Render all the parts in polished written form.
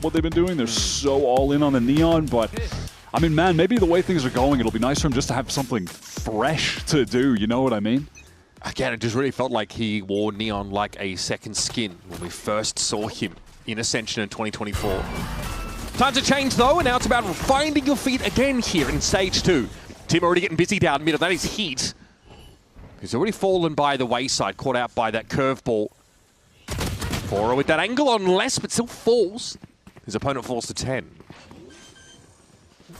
what they've been doing. They're so all in on the Neon, but I mean, man, maybe the way things are going, it'll be nice for him just to have something fresh to do, you know what I mean? Again, it just really felt like he wore Neon like a second skin when we first saw him in Ascension in 2024. Times have changed though, and now it's about finding your feet again here in Stage 2. Team already getting busy down middle. That is Heat. He's already fallen by the wayside, caught out by that curveball. Fora with that angle on less, but still falls. His opponent falls to 10.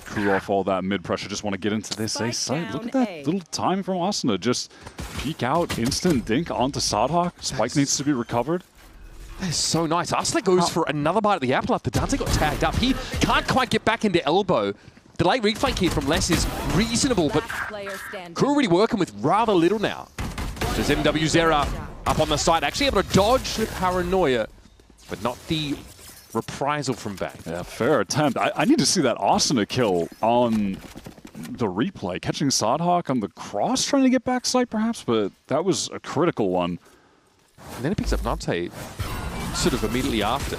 Crew off all that mid-pressure, just want to get into this A site. Look at that little time from Asuna. Just peek out, instant dink onto Sadhawk. Spike needs to be recovered. That is so nice. Asuna goes for another bite of the apple after Dante got tagged up. He can't quite get back into elbow. The late reflank here from Les is reasonable, but Crew really working with rather little now. There's MW Zera up on the side, actually able to dodge the paranoia, but not the reprisal from back. Yeah, fair attempt. I need to see that Asuna kill on the replay. Catching Sadhawk on the cross, trying to get back sight perhaps, but that was a critical one. And then he picks up Nante sort of immediately after.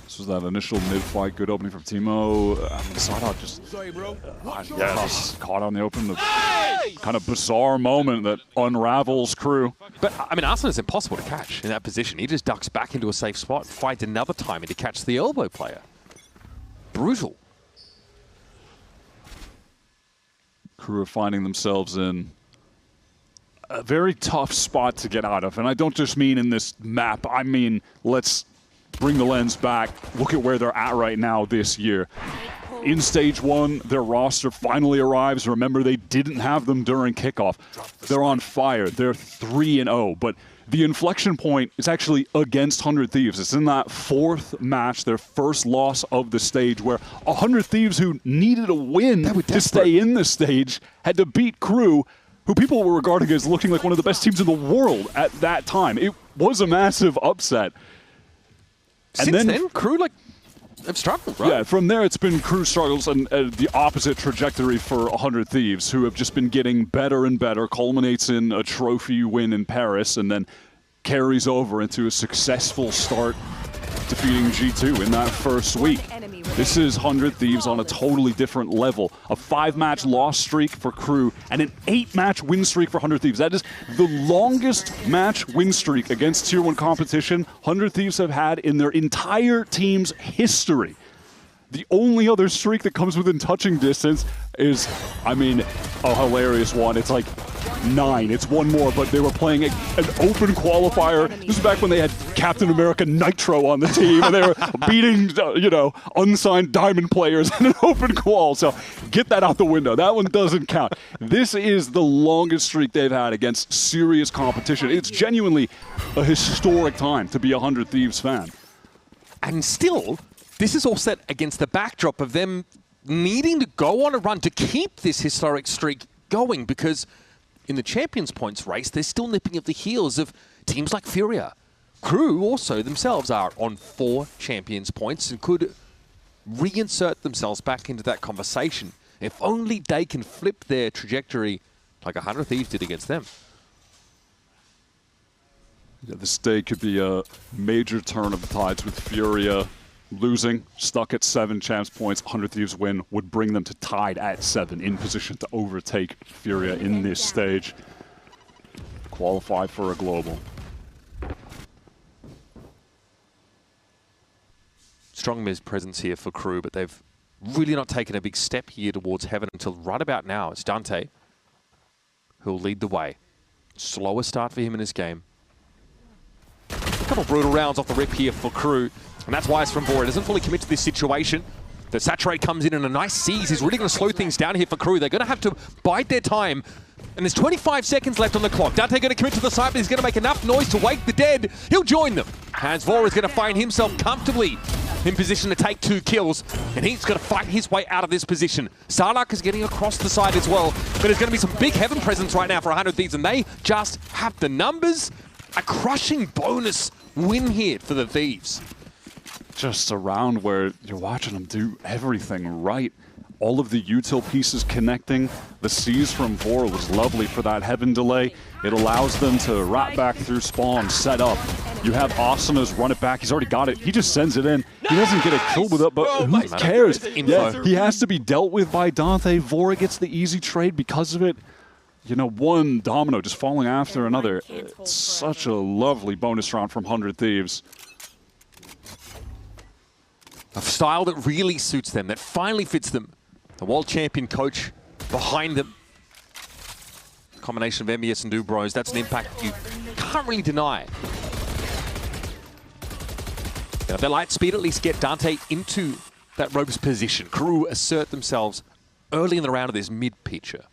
This was that initial mid-fight, good opening from Timo. Sadhawk just, just caught on the open. The kind of bizarre moment that unravels Crew. But, I mean, Arsenal is impossible to catch in that position. He just ducks back into a safe spot, fights another time to catch the elbow player. Brutal. Crew are finding themselves in a very tough spot to get out of. And I don't just mean in this map. I mean, let's bring the lens back, look at where they're at right now this year. In Stage 1, their roster finally arrives. Remember, they didn't have them during kickoff. They're on fire. They're 3-0, but the inflection point is actually against 100 Thieves. It's in that fourth match, their first loss of the stage, where 100 Thieves, who needed a win to stay in the stage, had to beat Crew, who people were regarding as looking like one of the best teams in the world at that time. It was a massive upset. And Since then, Crew, have struggled, right? Yeah, from there it's been Crew struggles and the opposite trajectory for 100 Thieves, who have just been getting better and better, culminates in a trophy win in Paris, and then carries over into a successful start defeating G2 in that first week. This is 100 Thieves on a totally different level. A 5-match loss streak for Crew and an 8-match win streak for 100 Thieves. That is the longest match win streak against Tier 1 competition 100 Thieves have had in their entire team's history. The only other streak that comes within touching distance is, I mean, a hilarious one. It's like 9. It's one more, but they were playing an open qualifier. This is back when they had Captain America Nitro on the team, and they were beating, unsigned Diamond players in an open qual. So get that out the window. That one doesn't count. This is the longest streak they've had against serious competition. It's genuinely a historic time to be a 100 Thieves fan. And still, this is all set against the backdrop of them needing to go on a run to keep this historic streak going, because in the Champions Points race, they're still nipping at the heels of teams like Furia. Crew also themselves are on 4 Champions Points and could reinsert themselves back into that conversation if only they can flip their trajectory like 100 Thieves did against them. Yeah, this day could be a major turn of the tides with Furia losing, stuck at 7 champs points. 100 Thieves win would bring them to tied at 7, in position to overtake Furia in this stage. Qualify for a global. Strong Miz presence here for Crew, but they've really not taken a big step here towards heaven until right about now. It's Dante who'll lead the way. Slower start for him in his game. A couple of brutal rounds off the rip here for Crew. And that's why it's from Vora. It doesn't fully commit to this situation. The Saturate comes in and a nice seize is really going to slow things down here for Crew. They're going to have to bide their time. And there's 25 seconds left on the clock. Dante going to commit to the side, but he's going to make enough noise to wake the dead. He'll join them. Hans Vora is going to find himself comfortably in position to take 2 kills. And he's going to fight his way out of this position. Sarlak is getting across the side as well. But there's going to be some big heaven presence right now for 100 Thieves. And they just have the numbers. A crushing bonus win here for the Thieves. Just a round where you're watching them do everything right. All of the util pieces connecting. The seize from Vora was lovely for that heaven delay. It allows them to wrap back through spawn, set up, You have Asanas run it back. He's already got it. He just sends it in. He doesn't get a kill with it, but who cares? Yeah, he has to be dealt with by Dante. Vora gets the easy trade because of it. You know, one domino just falling after another. It's such a lovely bonus round from 100 Thieves. A style that really suits them, that finally fits them. The world champion coach behind them. Combination of MBS and Dubros, that's an impact you can't really deny. Now, their light speed at least get Dante into that rogue's position. KRU assert themselves early in the round of this mid-pitcher.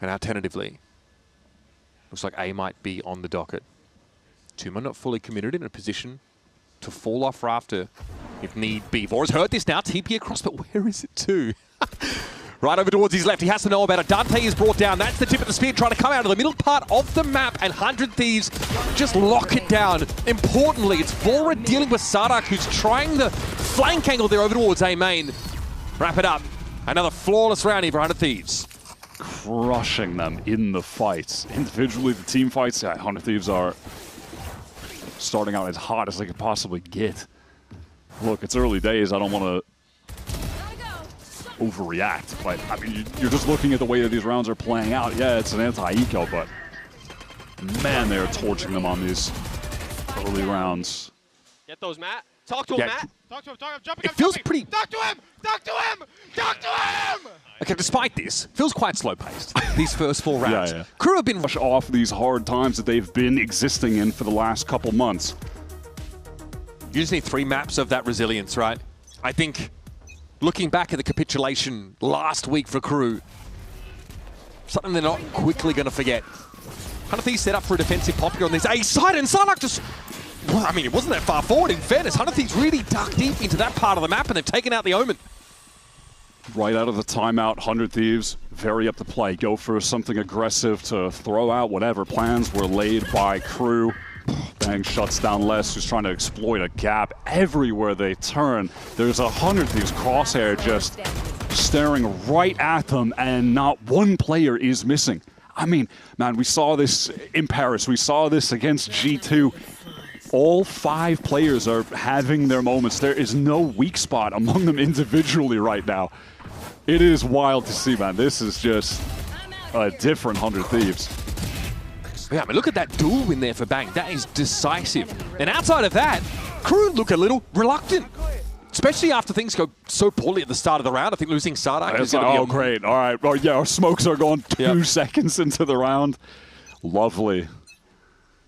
And alternatively, looks like A might be on the docket. Tuma not fully committed, in a position to fall off rafter if need be. Vora's heard this now, TP across, but where is it to? Right over towards his left, he has to know about it. Dante is brought down, that's the tip of the spear, trying to come out of the middle part of the map, and 100 Thieves just lock it down. Importantly, it's Vora dealing with Sardak, who's trying the flank angle there over towards A main. Wrap it up. Another flawless round here for 100 Thieves. Crushing them in the fights. Individually, the team fights, 100 Thieves are starting out as hot as they could possibly get. Look, it's early days. I don't want to overreact, but I mean, you're just looking at the way that these rounds are playing out. Yeah, it's an anti-eco, but man, they're torching them on these early rounds. Get those, Matt. Talk to him, Matt. Talk to him, jumping, It feels pretty... Talk to him! Talk to him! Talk to him! Okay, despite this, feels quite slow-paced, these first 4 rounds. Yeah. KRU have been Rush off these hard times that they've been existing in for the last couple months. You just need 3 maps of that resilience, right? I think, looking back at the capitulation last week for KRU, something they're not quickly going to forget. 100 Thieves set up for a defensive pop here on this A side, and Sarnak just... Well, I mean, it wasn't that far forward, in fairness. 100 Thieves really dug deep into that part of the map, and they've taken out the Omen. Right out of the timeout, 100 Thieves, very up to play. Go for something aggressive to throw out whatever plans were laid by KRU. Bang shuts down Les, who's trying to exploit a gap everywhere they turn. There's 100 Thieves crosshair just staring right at them, and not one player is missing. I mean, man, we saw this in Paris. We saw this against G2. All 5 players are having their moments. There is no weak spot among them individually right now. It is wild to see, man. This is just a different 100 Thieves. Yeah, I mean, look at that duel win there for Bang. That is decisive. And outside of that, KRU look a little reluctant. Especially after things go so poorly at the start of the round. I think losing Sardak is going to be... Oh, great. All right. Oh, yeah, our smokes are gone 2 seconds into the round. Lovely.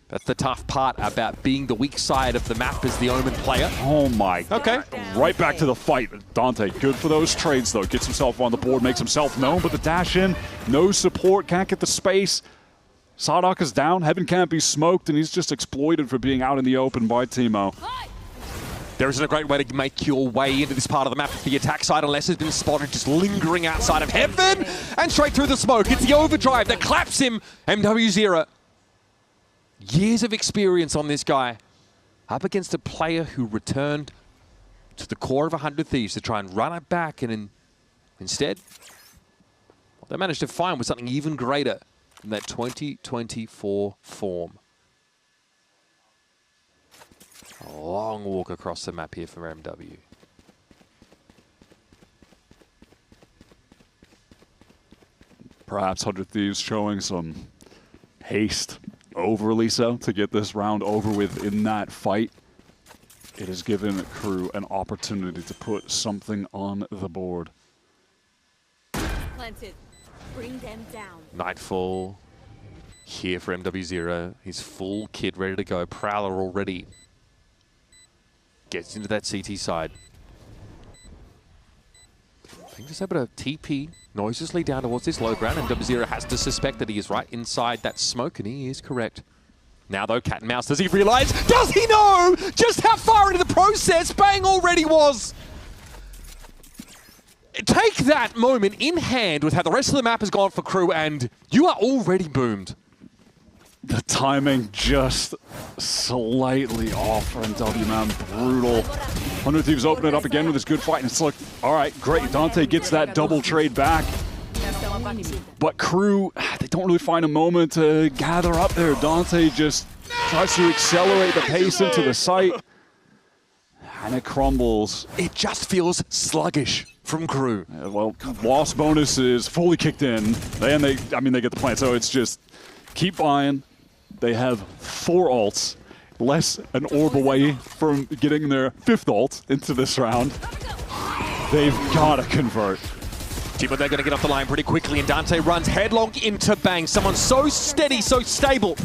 That's the tough part about being the weak side of the map as the Omen player. Oh my God. Okay. Right back to the fight. Dante, good for those trades though. Gets himself on the board, makes himself known, but the dash in, no support, can't get the space. Sardak is down, Heaven can't be smoked, and he's just exploited for being out in the open by Teemo. There isn't a great way to make your way into this part of the map for the attack side unless it's been spotted just lingering outside of Heaven and straight through the smoke. It's the overdrive that claps him. MW0. Years of experience on this guy, up against a player who returned to the core of 100 Thieves to try and run it back, and instead, what they managed to find was something even greater than that 2024 form. A long walk across the map here for MW. Perhaps 100 Thieves showing some haste. Overly so, to get this round over with in that fight. It has given KRU an opportunity to put something on the board. Planted. Bring them down. Nightfall here for MW0. His full kit ready to go. Prowler already gets into that CT side. I think just able to TP noiselessly down towards this low ground, and MW0 has to suspect that he is right inside that smoke, and he is correct. Now though, cat and mouse, does he realize? Does he know just how far into the process Bang already was? Take that moment in hand with how the rest of the map has gone for KRU, and you are already boomed. The timing just slightly off for MW, man. Brutal. 100 Thieves open it up again with this good fight, and it's like, all right, great. Dante gets that double trade back. But KRU, they don't really find a moment to gather up there. Dante just tries to accelerate the pace into the site, and it crumbles. It just feels sluggish from KRU. Well, loss bonus is fully kicked in. They get the plan, so it's just keep buying. They have 4 ults, less an orb away from getting their 5th ult into this round. They've got to convert. But they're going to get off the line pretty quickly, and Dante runs headlong into Bang. Someone so steady, so stable,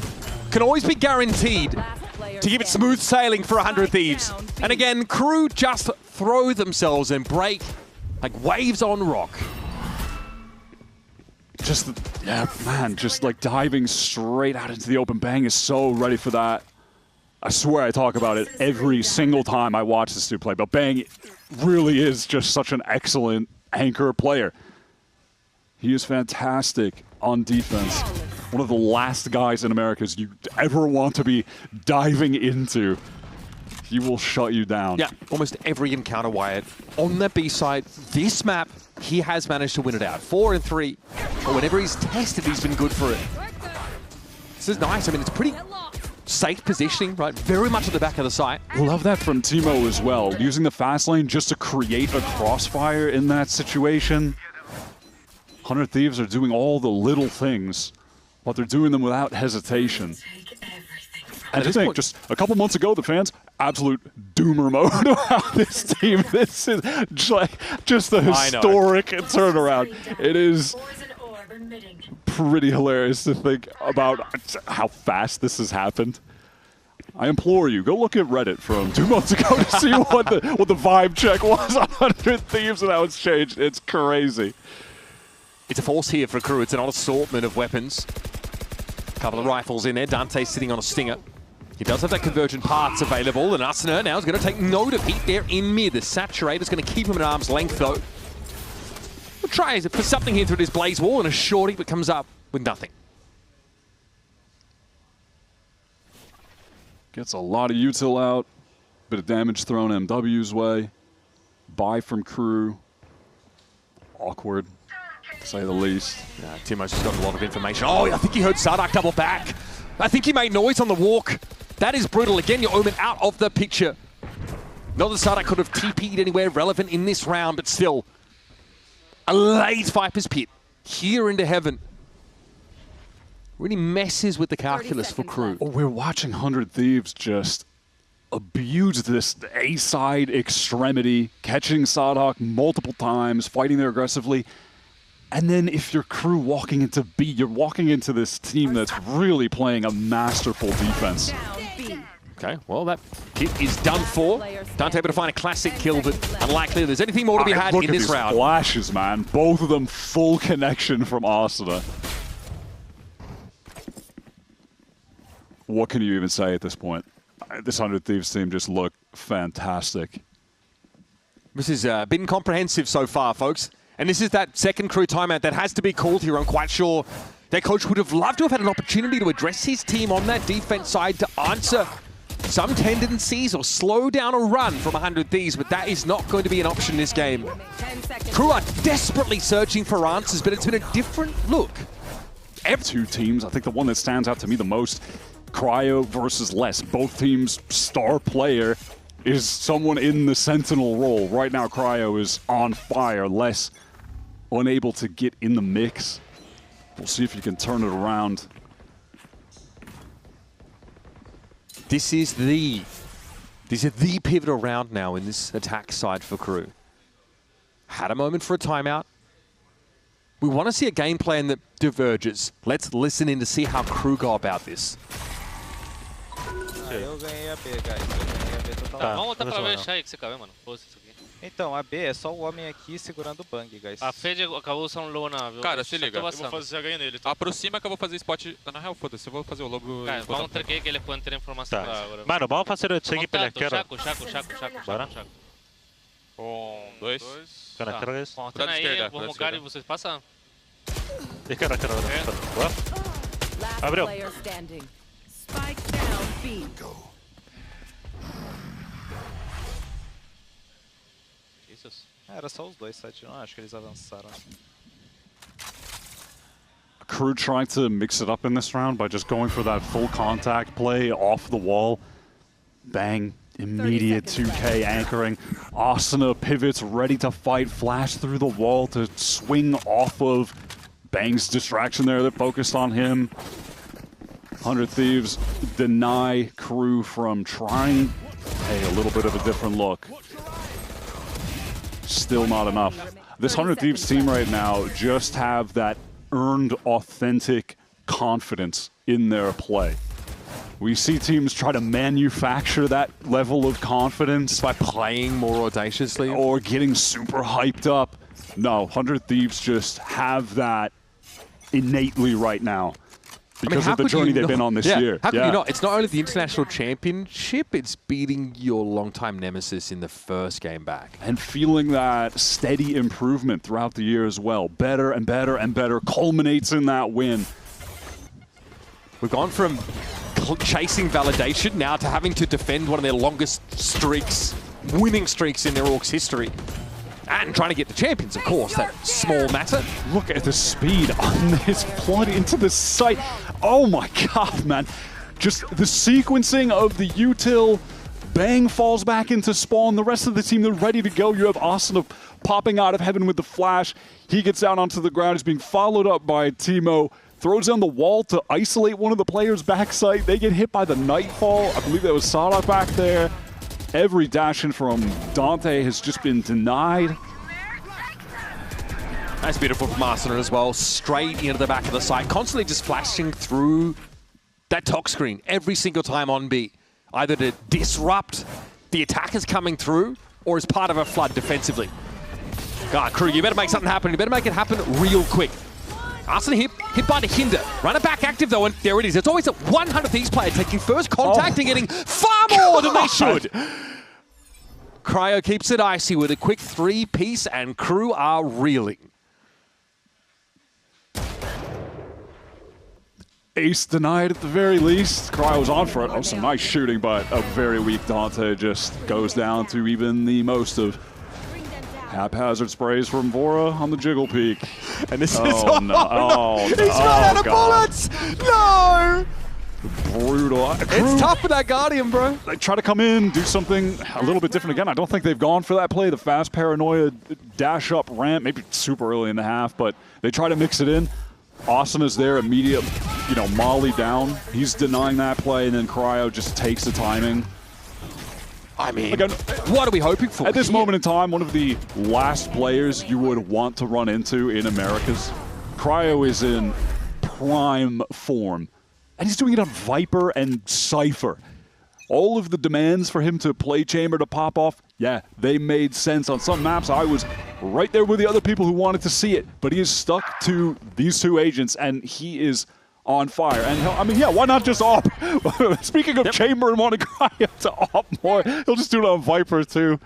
can always be guaranteed to give it smooth sailing for 100 Thieves. And again, KRU just throw themselves and break like waves on rock. Just like diving straight out into the open. Bang is so ready for that. I swear I talk about it every single time I watch this dude play, but Bang really is just such an excellent anchor player. He is fantastic on defense. One of the last guys in America you ever want to be diving into. He will shut you down. Yeah, almost every encounter, Wyatt. On the B side, this map, he has managed to win it out. 4 and 3. But whenever he's tested, he's been good for it. This is nice. I mean, it's pretty safe positioning, right? Very much at the back of the site. Love that from Timo as well. Using the fast lane just to create a crossfire in that situation. 100 Thieves are doing all the little things, but they're doing them without hesitation. And I think just a couple months ago, the fans, absolute doomer mode about this team. This is just a historic turnaround. It is pretty hilarious to think about how fast this has happened. I implore you, go look at Reddit from 2 months ago to see what the vibe check was on 100 Thieves and how it's changed. It's crazy. It's a force here for KRU. It's an assortment of weapons. A couple of rifles in there. Dante sitting on a stinger. He does have that convergent parts available, and Usner now is going to take note of heat there in mid. The Saturator's going to keep him at arm's length, though. We'll try for something here through this Blaze Wall, and a shorty, but comes up with nothing. Gets a lot of util out. Bit of damage thrown MW's way. Buy from KRU. Awkward, to say the least. Yeah, Timo's just got a lot of information. Oh, I think he heard Sardak double back. I think he made noise on the walk. That is brutal. Again, your Omen out of the picture. Not that Sardak could have TP'd anywhere relevant in this round, but still. A late Viper's Pit here into heaven. Really messes with the calculus for KRU. Oh, we're watching 100 Thieves just abuse this A-side extremity, catching Sardak multiple times, fighting there aggressively. And then if you're KRU walking into B, you're walking into this team that's really playing a masterful defense. Okay, well, that kit is done for. Dante able to find a classic kill, but unlikely there's anything more to be had in this round. Flashes, man. Both of them full connection from Asuna. What can you even say at this point? This 100 Thieves team just look fantastic. This has been comprehensive so far, folks. And this is that second KRU timeout that has to be called here. I'm quite sure their coach would have loved to have had an opportunity to address his team on that defense side to answer some tendencies or slow down a run from 100 Thieves, but that is not going to be an option in this game. KRU are desperately searching for answers, but it's been a different look. Two teams, I think the one that stands out to me the most, Cryo versus Les. Both teams' star player is someone in the Sentinel role. Right now, Cryo is on fire. Les unable to get in the mix. We'll see if you can turn it around. This is the pivotal round now in this attack side for KRU. Had a moment for a timeout. We want to see a game plan that diverges. Let's listen in to see how KRU go about this. Eu ganhei a B, guys. Eu ganhei a B total. Tá, vamos voltar pra fechar aí que você acabou, mano. Foda-se isso aqui. Então, a B é só o homem aqui segurando o bang, guys. A Fade acabou usando Luna, viu? Cara, se liga. Eu vou fazer CH nele. Tá? Aproxima que eu vou fazer spot. Na real, foda-se. Eu vou fazer o lobo. Cara, vamos tranquei que ele pode ter informação Tá. pra agora. Mano, vamos fazer o seguinte pela esquerda. Chaco. Bora. 2. Tô na esquerda. Contando aí, esquerda, vou mugar e vocês passam. Esquerda. Boa. Abriu. Vinícius? Era só os dois, 7 não. Acho que eles avançaram. KRU trying to mix it up in this round by just going for that full contact play off the wall. Bang. Immediate 2K anchoring. Asuna pivots, ready to fight. Flash through the wall to swing off of Bang's distraction there. They're focused on him. 100 Thieves deny KRU from trying. Hey, a little bit of a different look. Still not enough. This 100 Thieves team right now just have that earned, authentic confidence in their play. We see teams try to manufacture that level of confidence By playing more audaciously. or getting super hyped up. No, 100 Thieves just have that innately right now because of the journey they've been on this year. How can you not? It's not only the international championship, it's beating your longtime nemesis in the first game back. And feeling that steady improvement throughout the year as well. Better and better and better culminates in that win. We've gone from chasing validation now to having to defend one of their longest streaks, winning streaks in their Orcs history. And trying to get the champions, of course, that small matter. Look at the speed on this flood into the site. Oh my god, man. Just the sequencing of the util. Bang falls back into spawn. The rest of the team, they're ready to go. You have Asuna popping out of heaven with the flash. He gets down onto the ground. He's being followed up by Timo. Throws down the wall to isolate one of the players backside. They get hit by the Nightfall. I believe that was Sadak back there. Every dash in from Dante has just been denied. That's beautiful from Arsenal as well. Straight into the back of the site. Constantly just flashing through that top screen every single time on B. Either to disrupt the attackers coming through or as part of a flood defensively. God, KRU, you better make something happen. You better make it happen real quick. Arsenal hit by the Hinder. Runner back active though, and there it is. It's always a 100 Thieves player taking first contact and getting far more than they should. Cryo keeps it icy with a quick 3-piece, and KRU are reeling. Ace denied at the very least. Cryo was on for it. Oh, some nice shooting, but a very weak Dante just goes down to even the most of haphazard sprays from Vora on the Jiggle Peak. And this is no. Oh, no. He's run out of bullets! No! Brutal. It's tough for that Guardian, bro. They try to come in, do something a little bit different again. I don't think they've gone for that play, the fast paranoia dash up ramp, maybe super early in the half, but they try to mix it in. Asuna's there, immediate, molly down. He's denying that play, and then Cryo just takes the timing. I mean, what are we hoping for? At this moment in time, one of the last players you would want to run into in Americas. Cryo is in prime form, and he's doing it on Viper and Cypher. All of the demands for him to play Chamber to pop off, yeah, they made sense. On some maps, I was right there with the other people who wanted to see it, but he is stuck to these two agents, and he is on fire. And why not just op? Speaking of Chamber and wanting Cryo to op more, he'll just do it on Viper too.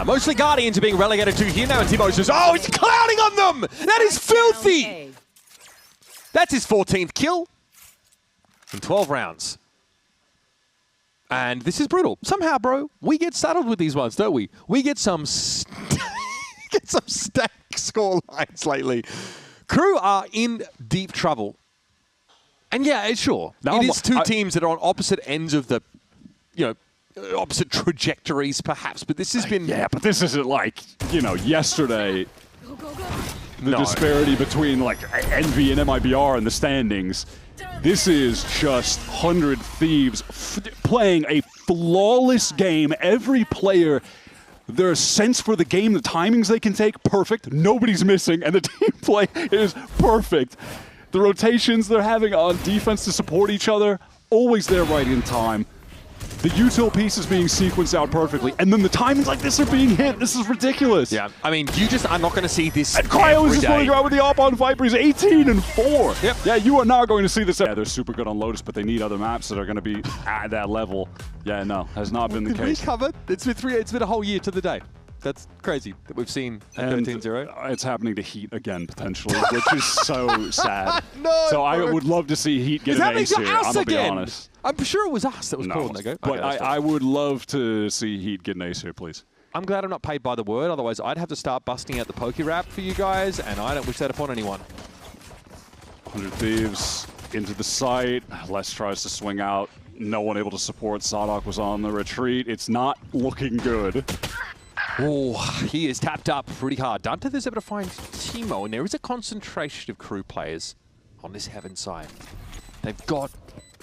Mostly Guardians are being relegated to here now, and Timo's just, oh, he's clouding on them! That is filthy! That's his 14th kill in 12 rounds. And this is brutal. Somehow, bro, we get saddled with these ones, don't we? We get some stack score lines lately. KRU are in deep trouble. And yeah, sure. It is two teams that are on opposite ends of the, opposite trajectories perhaps, but this has been... Yeah, but this isn't like, yesterday, the disparity between like Envy and MIBR in the standings. This is just 100 Thieves playing a flawless game. Every player, their sense for the game, the timings they can take, perfect. Nobody's missing, and the team play is perfect. The rotations they're having on defense to support each other, always there right in time. The util piece is being sequenced out perfectly, and then the timings like this are being hit. This is ridiculous. Yeah, I mean, you just are not going to see this. And Cryo is just running around with the op on Viper. He's 18-4. Yep. Yeah, you are not going to see this. Yeah, they're super good on Lotus, but they need other maps that are going to be at that level. Yeah, no, has not been the case. We covered. It's been a whole year to the day. That's crazy that we've seen a And 13-0. it's happening to Heat again, potentially, which is so sad. No, so I bro. would love to see Heat get It's an happening ace to here, I'm us going to be again. honest. I'm sure it was us that was No, calling that go. but Okay, that's fine. I would love to see Heat get an ace here, please. I'm glad I'm not paid by the word, otherwise I'd have to start busting out the Poke Rap for you guys, and I don't wish that upon anyone. 100 Thieves into the site. Les tries to swing out. No one able to support. Sadok was on the retreat. It's not looking good. Oh, he is tapped up pretty hard. Dante is able to find Timo, and there is a concentration of crew players on this Heaven side. They've got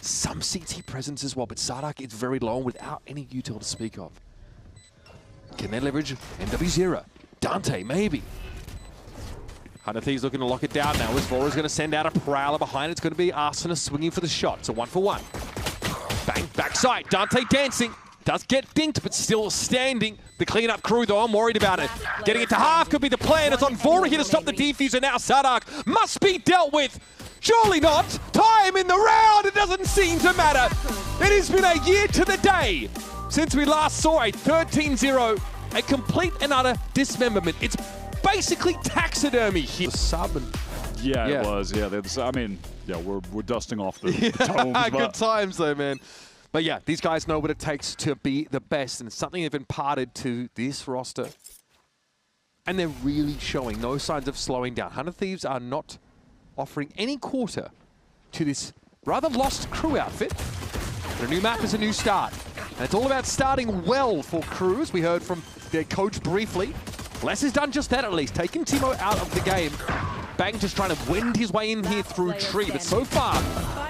some CT presence as well, but Sadok is very low without any util to speak of. Can they leverage NW0? Dante, maybe. 100 Thieves looking to lock it down now as Vora's going to send out a Prowler behind. It's going to be Arsena swinging for the shot. It's a 1-for-1. Bang, backside. Dante dancing. Does get dinked, but still standing. The cleanup crew, though, I'm worried about it. Getting it to half could be the plan. It's on Vora here to stop the defuse, and now Sadok must be dealt with. Surely not. Time in the round. It doesn't seem to matter. It has been a year to the day since we last saw a 13-0, a complete and utter dismemberment. It's basically taxidermy here. Sub and Yeah, it was. Yeah, I mean, yeah, we're dusting off the tomes. good times though, man. But yeah, these guys know what it takes to be the best, and it's something they've imparted to this roster. And they're really showing no signs of slowing down. 100 Thieves are not offering any quarter to this rather lost crew outfit. But a new map is a new start. And it's all about starting well for crew, as we heard from their coach briefly. Les has done just that at least, taking Timo out of the game. Bang just trying to wend his way in here through Tree, but so far,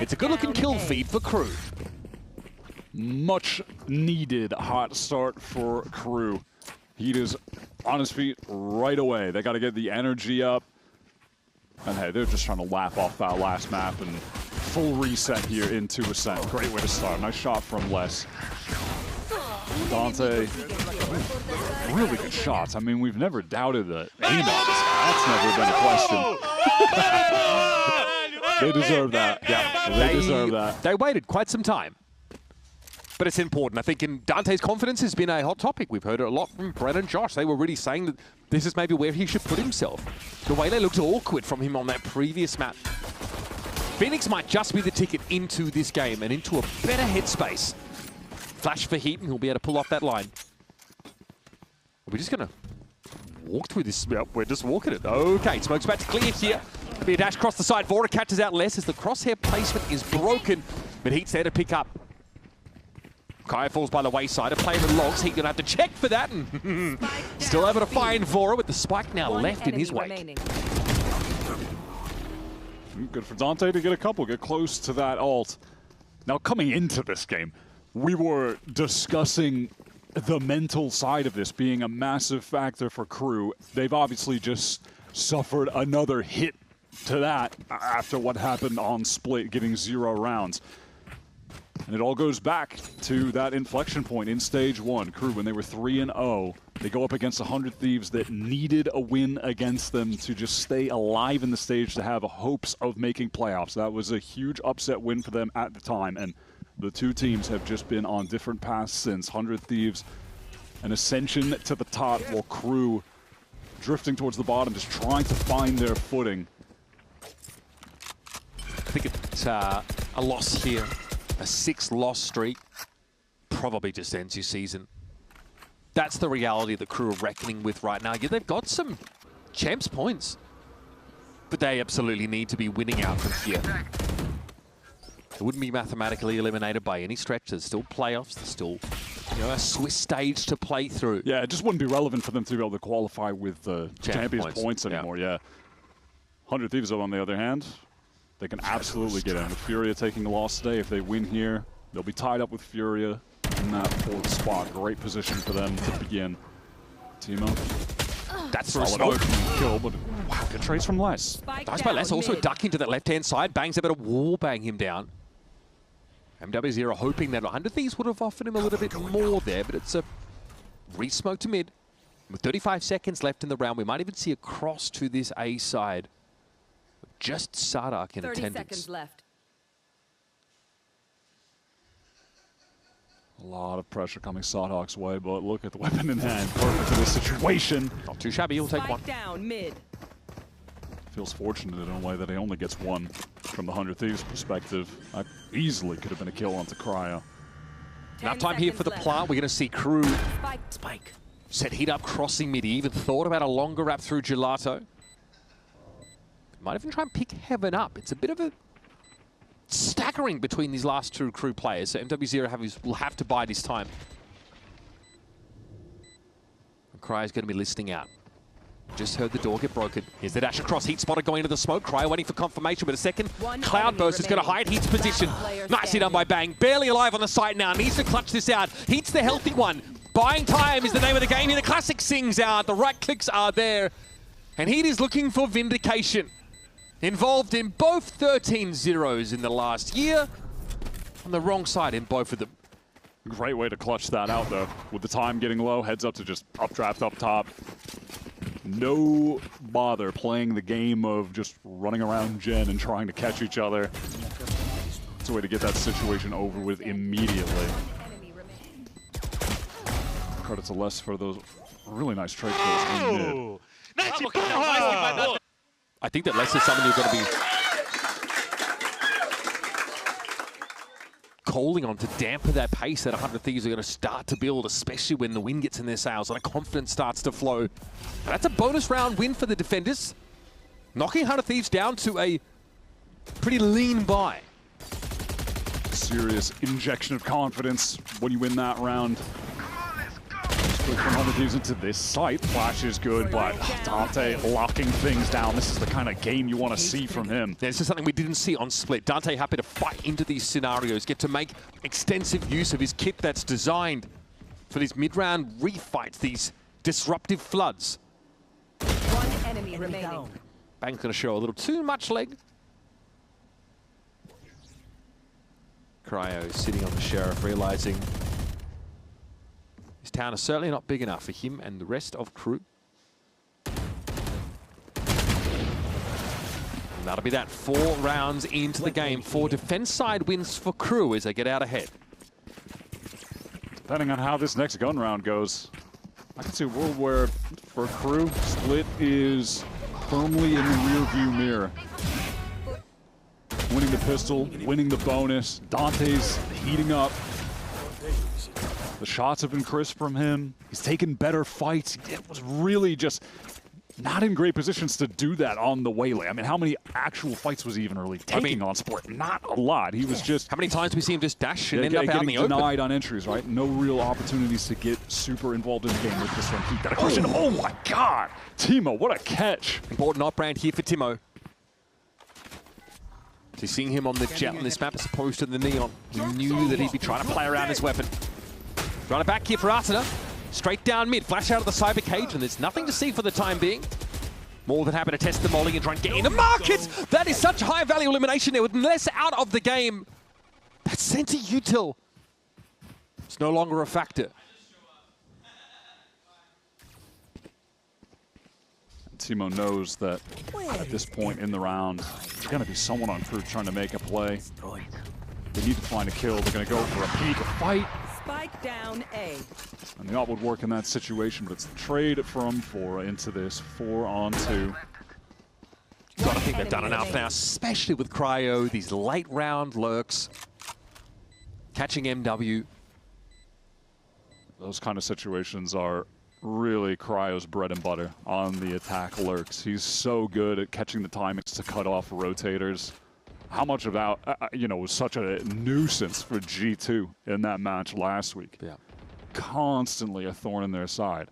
it's a good-looking kill feed for crew. Much needed hot start for crew. Heat is on his feet right away. They got to get the energy up. And hey, they're just trying to lap off that last map and full reset here into Ascent. Great way to start. Nice shot from Les. Dante, really good shots. I mean, we've never doubted that aim on this guy. That's never been a question. They deserve that. Yeah, they deserve that. They waited quite some time. But it's important. I think in Dante's confidence has been a hot topic. We've heard it a lot from Brett and Josh. They were really saying that this is maybe where he should put himself. The way they looked awkward from him on that previous map. Phoenix might just be the ticket into this game and into a better headspace. Flash for Heat, and he'll be able to pull off that line. We're just going to walk through this. Yep, we're just walking it. Okay, Smoke's about to clear here. Be a dash across the side. Vora catches out less as the crosshair placement is broken, but Heat's there to pick up. Kai falls by the wayside. A player with logs. He's going to have to check for that. And still able to find Vora with the spike now left in his wake. Good for Dante to get a couple, get close to that ult. Now, coming into this game, we were discussing the mental side of this being a massive factor for crew. They've obviously just suffered another hit to that after what happened on Split, getting 0 rounds. And it all goes back to that inflection point in Stage 1. Crew, when they were 3-0, they go up against 100 Thieves that needed a win against them to just stay alive in the stage, to have hopes of making playoffs. That was a huge upset win for them at the time, and the two teams have just been on different paths since. 100 Thieves, an ascension to the top, while Crew drifting towards the bottom, just trying to find their footing. I think it's a loss here. A 6-loss streak probably just ends your season. That's the reality that Crew are reckoning with right now. Yeah, they've got some champs points, but they absolutely need to be winning out from here. It wouldn't be mathematically eliminated by any stretch. There's still playoffs. There's still, you know, a Swiss stage to play through. Yeah, it just wouldn't be relevant for them to be able to qualify with the Champions points anymore. Yeah. 100 Thieves, on the other hand, they can absolutely get in. With Furia taking a loss today, if they win here, they'll be tied up with Furia in that 4th spot. Great position for them to begin. Timo. That's solid opening kill, but wow, good trades from Les. Nice by Les, also ducking to that left-hand side. Bang's able to wall bang him down. MW0 hoping that 100 Thieves would have offered him a little bit more there, but it's a re-smoke to mid. With 35 seconds left in the round, we might even see a cross to this A side. Just Sadok in 30 attendance. seconds left. A lot of pressure coming Sawhawk's way, but look at the weapon in hand. Perfect for this situation. Not too shabby, he'll take Spike one. down mid. Feels fortunate in a way that he only gets one from the 100 Thieves perspective. That easily could have been a kill onto Cryo. Enough time here for the plant. We're going to see KRU Spike. set heat up, crossing mid. He even thought about a longer wrap through Gelato. Might even try and pick Heaven up. It's a bit of a staggering between these last two KRU players. So MW0 will have to bide his time. Cryo's going to be listening out. Just heard the door get broken. Here's the dash across. Heat spotter going into the smoke. Cryo waiting for confirmation with a second. Cloudburst is going to hide Heat's position. Nicely done by Bang. Barely alive on the site now. Needs to clutch this out. Heat's the healthy one. Buying time is the name of the game here. The classic sings out. The right clicks are there. And Heat is looking for vindication. Involved in both 13-0s in the last year. On the wrong side in both of them. Great way to clutch that out, though. With the time getting low, heads up to just updraft up top. No bother playing the game of just running around Gen and trying to catch each other. It's a way to get that situation over with immediately. Credit to Les for those really nice trade kills in mid. Oh, nicely put. I think that Les is someone you're going to be calling on to dampen that pace that 100 Thieves are going to start to build, especially when the wind gets in their sails and a confidence starts to flow. That's a bonus round win for the defenders, knocking 100 Thieves down to a pretty lean buy. Serious injection of confidence when you win that round. From 100 Thieves into this site. Flash is good, but Dante locking things down. This is the kind of game you want to see from him. This is something we didn't see on Split. Dante happy to fight into these scenarios, get to make extensive use of his kit that's designed for these mid-round refights, these disruptive floods. One enemy remaining. Bang's going to show a little too much leg. Cryo sitting on the Sheriff, realizing this town is certainly not big enough for him and the rest of KRU. And that'll be that. 4 rounds into the game. 4 defense side wins for KRU as they get out ahead. Depending on how this next gun round goes, I can see a world where for KRU, Split is firmly in the rearview mirror. Winning the pistol, winning the bonus. Dante's heating up. The shots have been crisp from him. He's taken better fights. He was really just not in great positions to do that on the Waylay. I mean, how many actual fights was he even really taking on Split? Not a lot. He was just... How many times do we see him just dash and end up out in the open? Getting denied on entries, right? No real opportunities to get super involved in the game with this one. Heat that question. Oh my God! Timo, what a catch! Important op-brand here for Timo. So seeing him on the jet on this map as opposed to the Neon, we knew that he'd be trying to play around his weapon. Run it back here for Arteta. Straight down mid, flash out of the cyber cage, and there's nothing to see for the time being. More than happy to test the molly and try and get in the market. That is such high value elimination there with less out of the game. That center util. It's no longer a factor. Timo knows that at this point in the round, there's going to be someone on KRU trying to make a play. They need to find a kill. They're going to go for a peek, a fight. Spike down A. And the ult would work in that situation, but it's the trade from Fora into this 4-on-2. Gotta think they've done enough now, especially with Cryo, these late round lurks. Catching MW. Those kind of situations are really Cryo's bread and butter on the attack lurks. He's so good at catching the timings to cut off rotators. How much of that, was such a nuisance for G2 in that match last week. Yeah. Constantly a thorn in their side.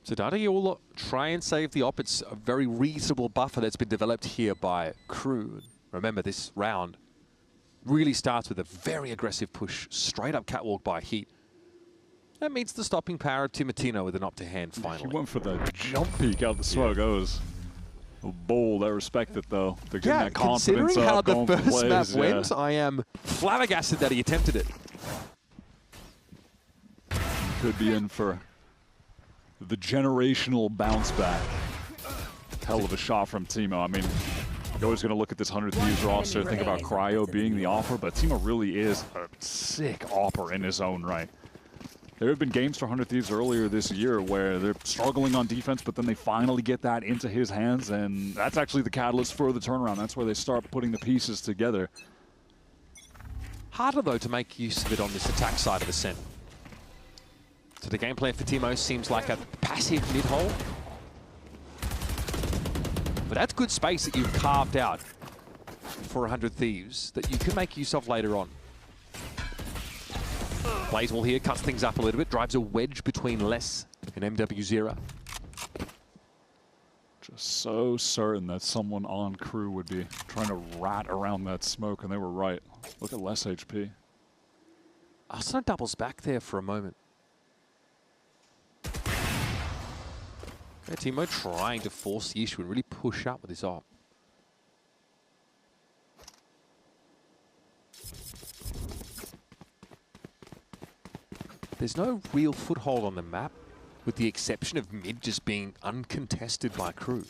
So Dada will try and save the op. It's a very reasonable buffer that's been developed here by KRU. Remember, this round really starts with a very aggressive push, straight up catwalk by Heat. That meets the stopping power of Timotino with an op to hand finally. He went for the jump peek out the smoke. That was bold. I respect it, though. They're getting that confidence considering how up, the going for first map plays, went, I am flabbergasted that he attempted it. Could be in for the generational bounce back. Hell of a shot from Timo. I mean, You're always going to look at this 100 Thieves roster, think about Cryo being the offer, but Timo really is a sick offer in his own right. There have been games for 100 Thieves earlier this year where they're struggling on defense, but then they finally get that into his hands, and that's actually the catalyst for the turnaround. That's where they start putting the pieces together. Harder, though, to make use of it on this attack side of the Sen. So the game plan for Timo seems like a passive mid-hole. But that's good space that you've carved out for 100 Thieves that you can make use of later on. Blazewall here cuts things up a little bit, drives a wedge between Les and MW0. Just so certain that someone on crew would be trying to rat around that smoke, and they were right. Look at less HP. Arsenal doubles back there for a moment. Yeah, Timo trying to force the issue and really push up with his op. There's no real foothold on the map, with the exception of mid just being uncontested by crew.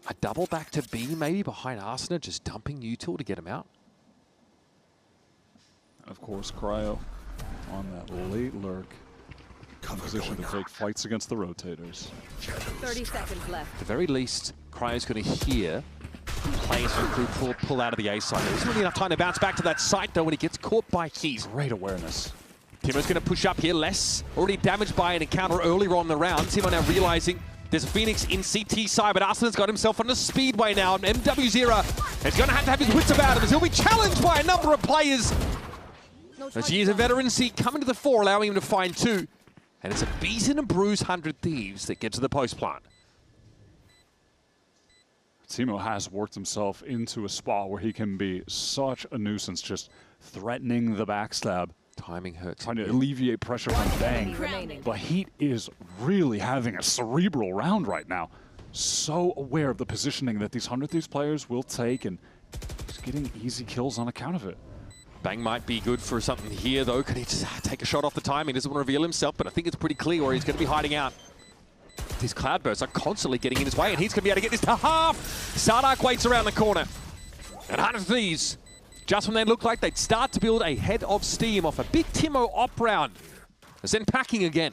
A double back to B, maybe behind Arsenal, just dumping util to get him out. Of course, Cryo on that late lurk. In position to take fights against the rotators. 30 seconds left. At the very least, Cryo's going to hear players from crew pull out of the A side. There isn't really enough time to bounce back to that site, though, when he gets caught by Heat. Great awareness. Timo's going to push up here. Less already damaged by an encounter earlier on in the round. Timo now realizing there's a Phoenix in CT side, but Arsenal's got himself on a speedway now. And MW0 is going to have his wits about him as he'll be challenged by a number of players. As he is a veteran seat coming to the fore, allowing him to find two. And it's a beaten and bruised 100 Thieves that get to the post plant. Timo has worked himself into a spot where he can be such a nuisance, just threatening the backstab. Timing hurts. Trying to alleviate pressure from Bang. But Heat is really having a cerebral round right now. So aware of the positioning that these 100 Thieves players will take, and just getting easy kills on account of it. Bang might be good for something here, though. Can he just take a shot off the time? He doesn't want to reveal himself, but I think it's pretty clear where he's going to be hiding out. These cloudbursts are constantly getting in his way, and he's going to be able to get this to half. Sardak waits around the corner. And 100 Thieves, just when they looked like they'd start to build a head of steam off a big Timo op round, is then packing again.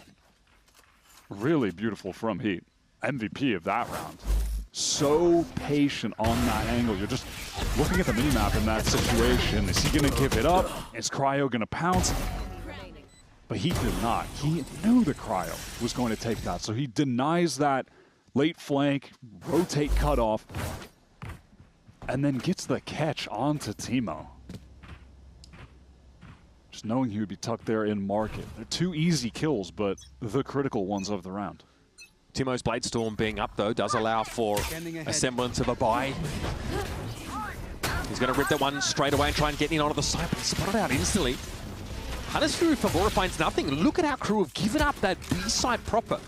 Really beautiful from Heat. MVP of that round. So patient on that angle. You're just looking at the minimap in that situation. Is he going to give it up? Is Cryo going to pounce? But he did not. He knew the Cryo was going to take that. So he denies that late flank, rotate cutoff, and then gets the catch onto Timo. Just knowing he would be tucked there in market. They're two easy kills, but the critical ones of the round. Timo's Bladestorm being up, though, does allow for a semblance of a buy. He's going to rip that one straight away and try and get in onto the side, but he's spotted out instantly. Hunter's Fury Favora finds nothing. Look at how crew have given up that B site proper.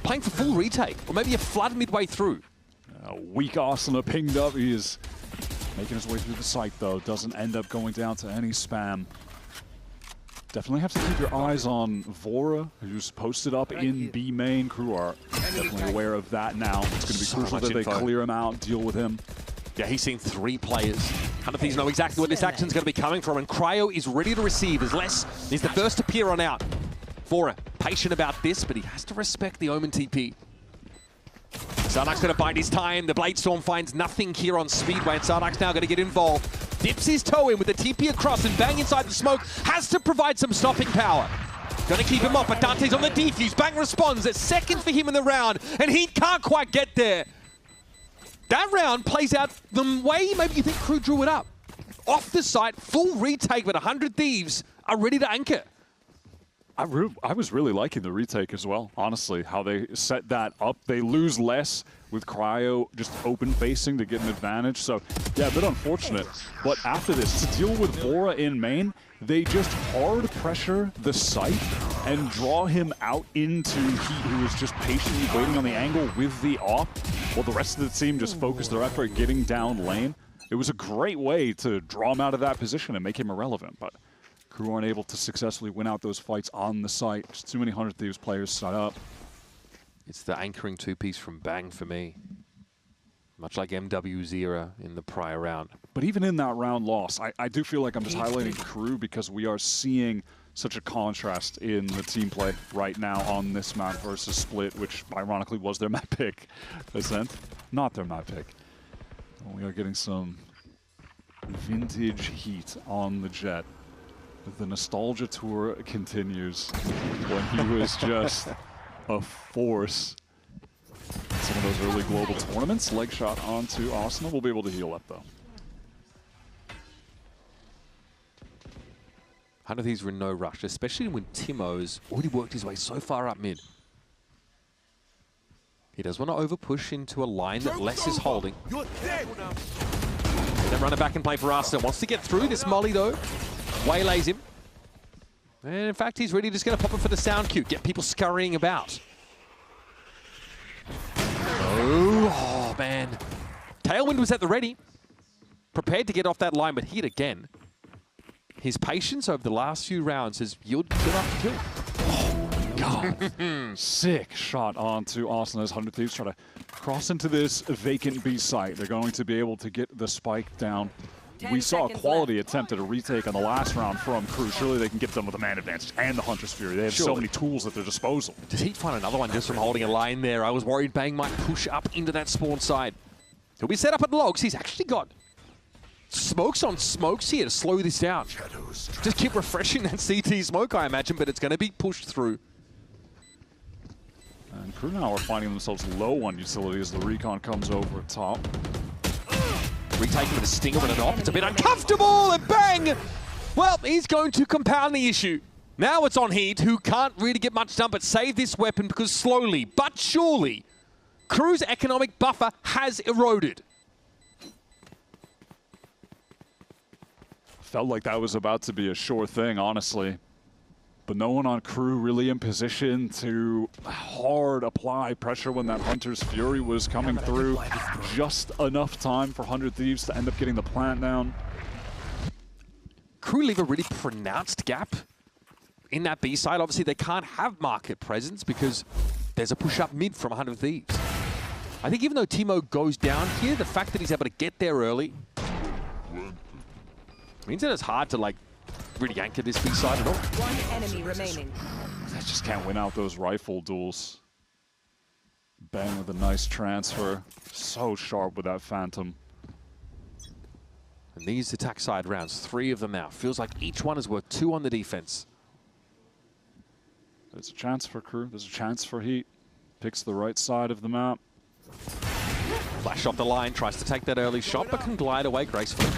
Playing for full retake, or maybe a flood midway through. Weak Arsenal pinged up. He is making his way through the site, though. Doesn't end up going down to any spam. Definitely have to keep your eyes on Vora, who's posted up in B main. Crew are definitely aware of that now. It's going to be crucial that they clear him out, deal with him. Yeah, he's seen 3 players. 100 Thieves know exactly where this action's going to be coming from, and Cryo is ready to receive as Les is the first to peer on out. Vora, patient about this, but he has to respect the Omen TP. Sardak's going to bide his time. The Bladestorm finds nothing here on Speedway, and Sardak's now going to get involved. Dips his toe in with the TP across, and Bang inside the smoke has to provide some stopping power. Going to keep him off, but Dante's on the defuse. Bang responds. It's second for him in the round, and he can't quite get there. That round plays out the way maybe you think crew drew it up. Off the site, full retake, but 100 Thieves are ready to anchor. I was really liking the retake as well, honestly, how they set that up. They lose less with Cryo just open-facing to get an advantage. So, yeah, a bit unfortunate. But after this, to deal with Vora in main, they just hard pressure the site and draw him out into Heat, who is just patiently waiting on the angle with the op, while the rest of the team just focus their effort getting down lane. It was a great way to draw him out of that position and make him irrelevant, but crew aren't able to successfully win out those fights on the site. Just too many 100 Thieves players set up. It's the anchoring 2-piece from Bang for me. Much like MW's era in the prior round. But even in that round loss, I do feel like I'm just highlighting KRU because we are seeing such a contrast in the team play right now on this map versus Split, which ironically was their map pick. Ascent, not their map pick. We are getting some vintage heat on the Jet. The nostalgia tour continues when he was just a force. Some of those early global tournaments, leg shot onto Arsenal. We'll be able to heal up though. 100 Thieves were in no rush, especially when Timo's already worked his way so far up mid. He does want to over-push into a line that Les is holding. Then run it back and play for Arsenal. Wants to get through this molly though. Waylays him. And in fact, he's really just going to pop it for the sound cue. Get people scurrying about. Oh, man. Tailwind was at the ready. Prepared to get off that line, but hit again. His patience over the last few rounds has yielded kill after kill. Oh, God. Sick shot onto Arsenal as 100 Thieves try to cross into this vacant B site. They're going to be able to get the spike down. We saw a quality attempt at a retake on the last round from KRU. Surely they can get them with a man advantage and the Hunter's Fury. They have so many tools at their disposal. Does he find another one just from holding a line there? I was worried Bang might push up into that spawn side. He'll be set up at logs. He's actually got smokes on smokes here to slow this down. Just keep refreshing that CT smoke, I imagine, but it's going to be pushed through. And KRU now are finding themselves low on utility as the recon comes over top. Retaking with a stinger and an op. It's a bit uncomfortable, and Bang! Well, he's going to compound the issue. Now it's on Heat, who can't really get much done but save this weapon because slowly but surely, KRU's economic buffer has eroded. Felt like that was about to be a sure thing, honestly. But no one on KRU really in position to hard apply pressure when that Hunter's Fury was coming through. Just enough time for 100 Thieves to end up getting the plant down. KRU leave a really pronounced gap in that B side. Obviously, they can't have market presence because there's a push up mid from 100 Thieves. I think even though Timo goes down here, the fact that he's able to get there early means that it's hard to, like, really anchor this B side at all. One enemy remaining. They just can't win out those rifle duels. Bang with a nice transfer. So sharp with that Phantom. And these attack side rounds, 3 of them now. Feels like each one is worth 2 on the defense. There's a chance for KRU. There's a chance for Heat. Picks the right side of the map. Flash off the line, tries to take that early shot, but can glide away gracefully.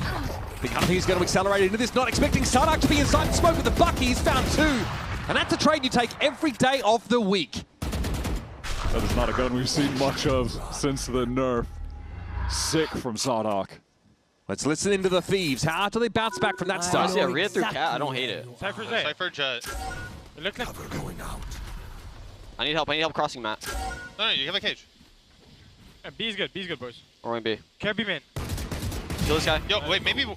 Big Hunter is going to accelerate into this, not expecting Sardak to be inside the smoke with the Bucky. He's found 2. And that's a trade you take every day of the week. That is not a gun we've seen much of since the nerf. Sick from Sardak. Let's listen into the Thieves. How do they bounce back from that start? Yeah, read through cat. I don't hate it. Cypher Jet. Cypher Jet. It looks like I need help crossing Matt. No, you have a cage. B is good. B is good, boys. Or in B. Can't be main. Kill this guy. Yo, wait, maybe. No,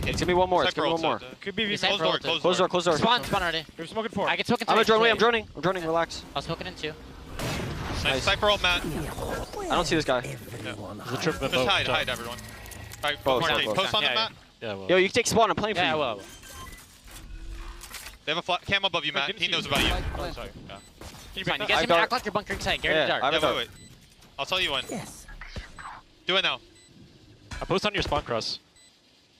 It's gonna be one more. It's gonna be one more. Could be V. Close door, close Close door, close door. Spawn already. We're smoking 4. I can smoke in 3. I'm droning. I'm droning. Relax. I was smoking in 2. Nice. Cypher ult, Matt. I don't see this guy. Just hide, everyone. Alright, post on them, Matt. Yo, you can take spawn. I'm playing for you. Yeah, well. They have a flat cam above you, Matt. He knows about you. Oh, sorry. Yeah. You guys can act like you're bunkering tight. Get in the dark. I have a Yeah, dart. wait. I'll tell you when. Do it now. I post on your spawn cross.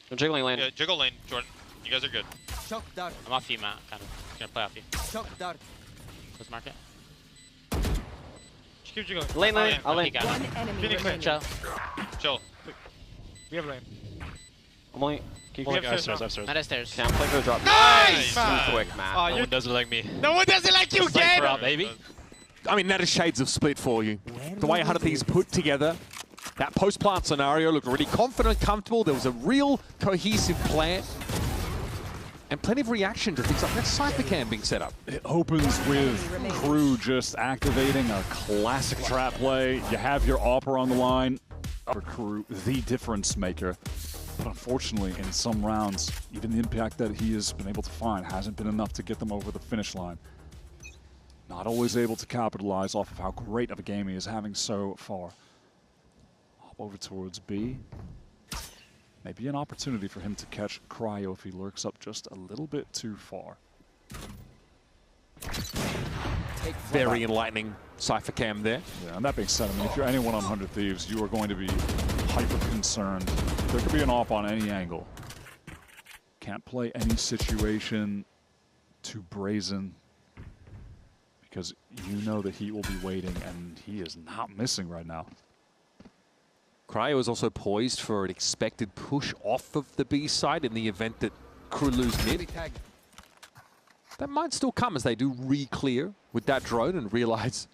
I'm jiggling lane. Yeah, jiggle lane, Jordan. You guys are good. I'm off you, Matt. Kind of. Gonna play off you. Let's mark it. Just keep you going. Lane. I'll He lane. got One it. enemy Phoenix remaining. Chill. Chill. We have lane. I'm only. Can you We have click? stairs now. Matt is stairs. Yeah, I'm playing for the drop. Nice! Too quick, Matt. Oh, No you one does it like me. no one doesn't like you, kid! Cypher out, baby. I mean, that is shades of Split for you. The way 100 Thieves put together that post-plant scenario looked really confident, comfortable. There was a real cohesive plan. And plenty of reaction to things like that Cypher cam being set up. It opens with KRU just activating a classic trap play. You have your Opera on the line. For KRU, the difference maker. But unfortunately, in some rounds, even the impact that he has been able to find hasn't been enough to get them over the finish line. Not always able to capitalize off of how great of a game he is having so far. Pop over towards B. Maybe an opportunity for him to catch Cryo if he lurks up just a little bit too far. Very enlightening Cypher Cam there. Yeah, and that being said, I mean, if you're anyone on 100 Thieves, you are going to be hyper concerned. There could be an op on any angle. Can't play any situation too brazen because you know the Heat will be waiting, and he is not missing right now. Cryo is also poised for an expected push off of the B side in the event that Crew lose mid. That might still come as they do re-clear with that drone and realize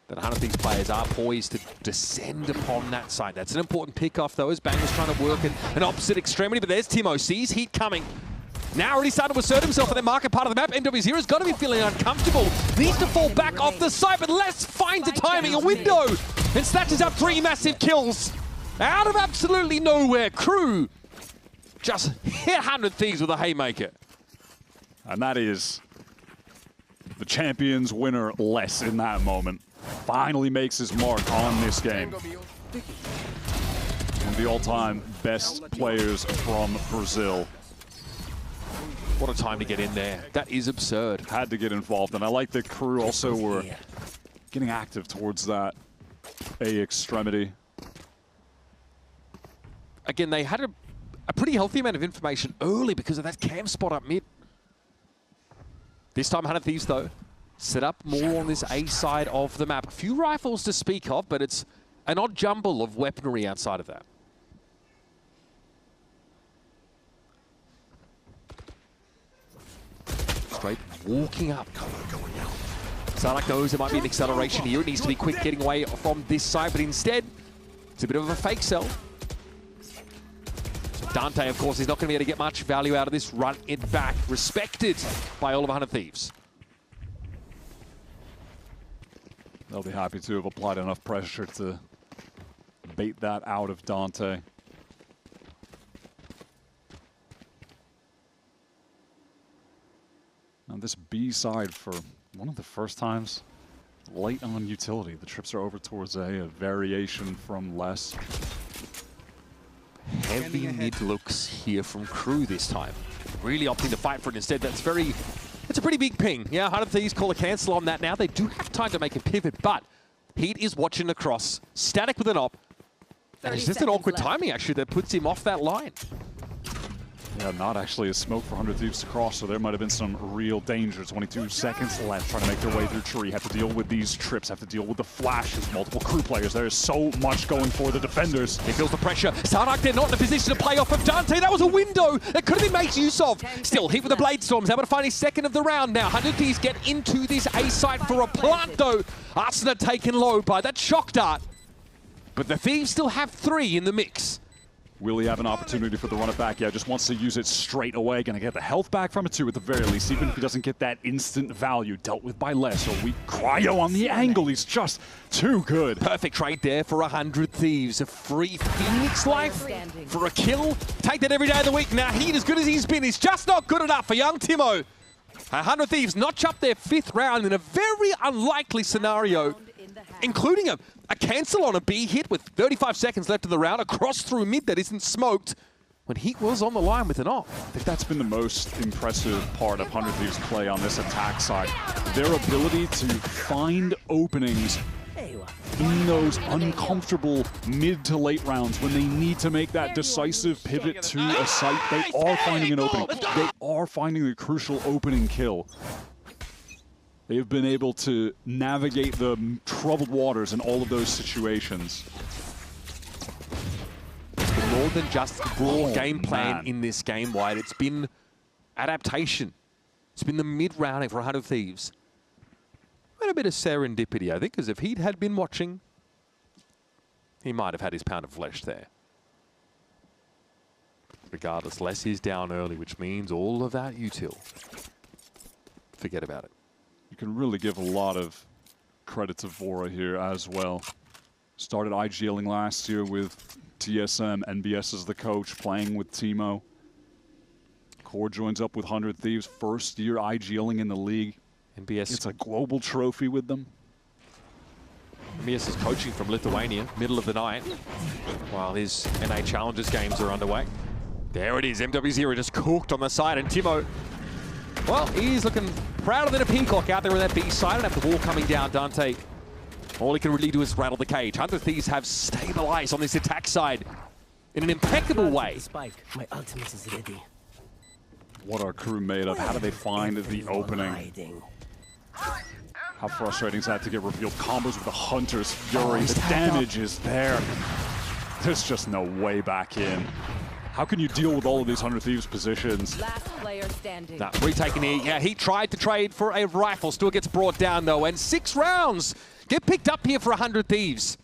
that 100 Thieves players are poised to descend upon that side. That's an important pick-off, though, as Bang was trying to work an opposite extremity. But there's Timo, sees Heat coming. Now already starting to assert himself in the market part of the map. NW0's got to be feeling uncomfortable. Needs to fall back off the side, but Les finds a timing, a window, and snatches up 3 massive kills. Out of absolutely nowhere, Crew just hit 100 Thieves with a haymaker. And that is the champion's winner, Les, in that moment. Finally makes his mark on this game. One of the all-time best players from Brazil. What a time to get in there. That is absurd. Had to get involved, and I like that Crew also were getting active towards that A extremity. Again, they had a pretty healthy amount of information early because of that cam spot up mid. This time 100 Thieves, though, set up more on this A side of the map. A few rifles to speak of, but it's an odd jumble of weaponry outside of that. Straight walking up. Sarnak knows there might be an acceleration here. It needs to be quick getting away from this side, but instead, it's a bit of a fake sell. Dante, of course, is not going to be able to get much value out of this. Run it back. Respected by all of 100 Thieves. They'll be happy to have applied enough pressure to bait that out of Dante. Now this B side, for one of the first times late on utility, the trips are over towards a variation from Les. Heavy mid looks here from Crew this time. Really opting to fight for it instead. It's a pretty big ping. Yeah, 100 Thieves call a cancel on that now. They do have time to make a pivot, but Heat is watching across. Static with an op. And it's just an awkward timing, actually, that puts him off that line. Yeah, not actually a smoke for 100 Thieves to cross, so there might have been some real danger. 22 seconds left, trying to make their way through tree. Have to deal with these trips, have to deal with the flashes, multiple Crew players. There is so much going for the defenders. He feels the pressure. Sarnak, they're not in a position to play off of Dante. That was a window that could have been made use of. Still, Heat with the Blade Storms, able to find his second of the round now. 100 Thieves get into this A site for a plant, though. Arsena taken low by that shock dart. But the Thieves still have 3 in the mix. Will he have an opportunity for the run it back? Yeah, just wants to use it straight away. Gonna get the health back from it too, at the very least, even if he doesn't get that instant value. Dealt with by Les. A weak Cryo on the angle. He's just too good. Perfect trade there for 100 Thieves. A free Phoenix life for a kill. Take that every day of the week. Now, Heat, as good as he's been, he's just not good enough for young Timo. 100 Thieves notch up their 5th round in a very unlikely scenario, including a cancel on a B hit with 35 seconds left of the round, across through mid that isn't smoked, when Heat was on the line with an op. I think that's been the most impressive part of 100 Thieves' play on this attack side. Their ability to find openings in those uncomfortable mid to late rounds when they need to make that decisive pivot to a site. They are finding an opening. They are finding the crucial opening kill. They have been able to navigate the troubled waters in all of those situations. It's been more than just raw game plan in this game, Wyatt. It's been adaptation. It's been the mid-rounding for 100 Thieves. And a bit of serendipity, I think, because if Heat had been watching, he might have had his pound of flesh there. Regardless, Les is down early, which means all of that util. Forget about it. You can really give a lot of credit to Vora here as well. Started IGLing last year with TSM, NBS as the coach, playing with Timo. Core joins up with 100 Thieves, first year IGLing in the league. NBS. It's a global trophy with them. Mias is coaching from Lithuania, middle of the night, while his NA Challengers games are underway. There it is, MW0 just cooked on the side, and Timo, well, he's looking prouder than a peacock out there on that B side, and have the wall coming down. Dante, all he can really do is rattle the cage. 100 Thieves have stabilized on this attack side in an impeccable way. Spike. My ultimate is ready. What are crew made of? How do they find the opening? How frustrating is that to get revealed? Combos with the Hunter's Fury. The damage is there. There's just no way back in. How can you deal with all of these 100 Thieves positions? Last player standing. Nah, retaking here. Yeah, he tried to trade for a rifle. Still gets brought down, though. And 6 rounds get picked up here for 100 Thieves.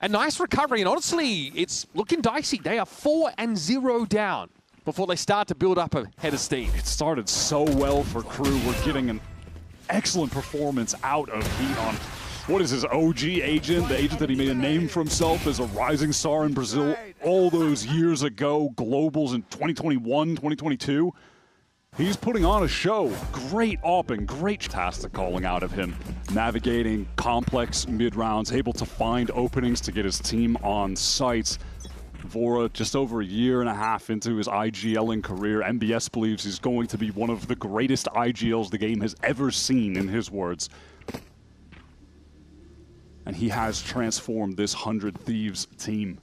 A nice recovery. And honestly, it's looking dicey. They are 4-0 down before they start to build up a head of steam. It started so well for crew. We're getting an excellent performance out of Heat on, what is his OG agent? The agent that he made a name for himself as a rising star in Brazil all those years ago. Globals in 2021, 2022. He's putting on a show. Great open, great fantastic calling out of him. Navigating complex mid-rounds, able to find openings to get his team on sites. Vora, just over a year and a half into his IGLing career, MBS believes he's going to be one of the greatest IGLs the game has ever seen, in his words. And he has transformed this 100 Thieves team.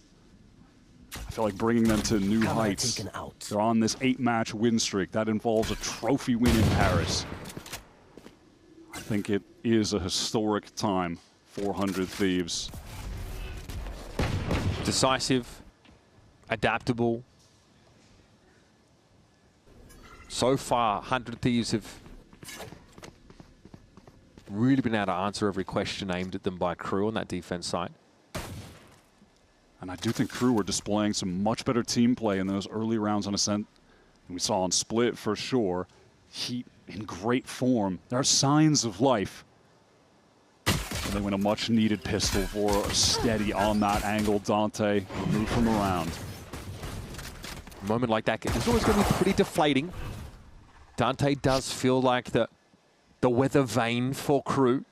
I feel like bringing them to new heights. They're on this 8-match win streak. That involves a trophy win in Paris. I think it is a historic time for 100 Thieves. Decisive, adaptable. So far, 100 Thieves have really been able to answer every question aimed at them by crew on that defense side. And I do think crew were displaying some much better team play in those early rounds on Ascent than we saw on Split for sure. Heat in great form. There are signs of life. And they win a much needed pistol for a steady on that angle. Dante removed from around. A moment like that is always going to be pretty deflating. Dante does feel like the weather vane for crew.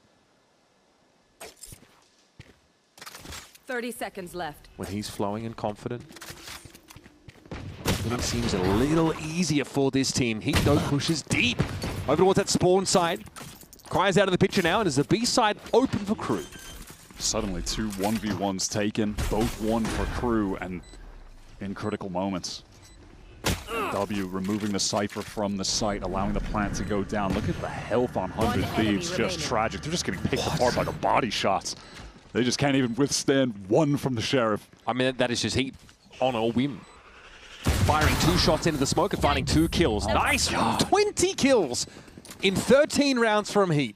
30 seconds left. When he's flowing and confident. Winning seems a little easier for this team. Heat, though, pushes deep over towards that spawn side. Cries out of the picture now, and is the B side open for crew. Suddenly 2 1v1s taken, both won for crew, and in critical moments. W removing the Cypher from the site, allowing the plant to go down. Look at the health on 100 Thieves, just tragic. They're just getting picked apart by the body shots. They just can't even withstand one from the Sheriff. I mean, that is just Heat on a whim. Firing 2 shots into the smoke and finding 2 kills. Nice! 20 kills in 13 rounds from Heat.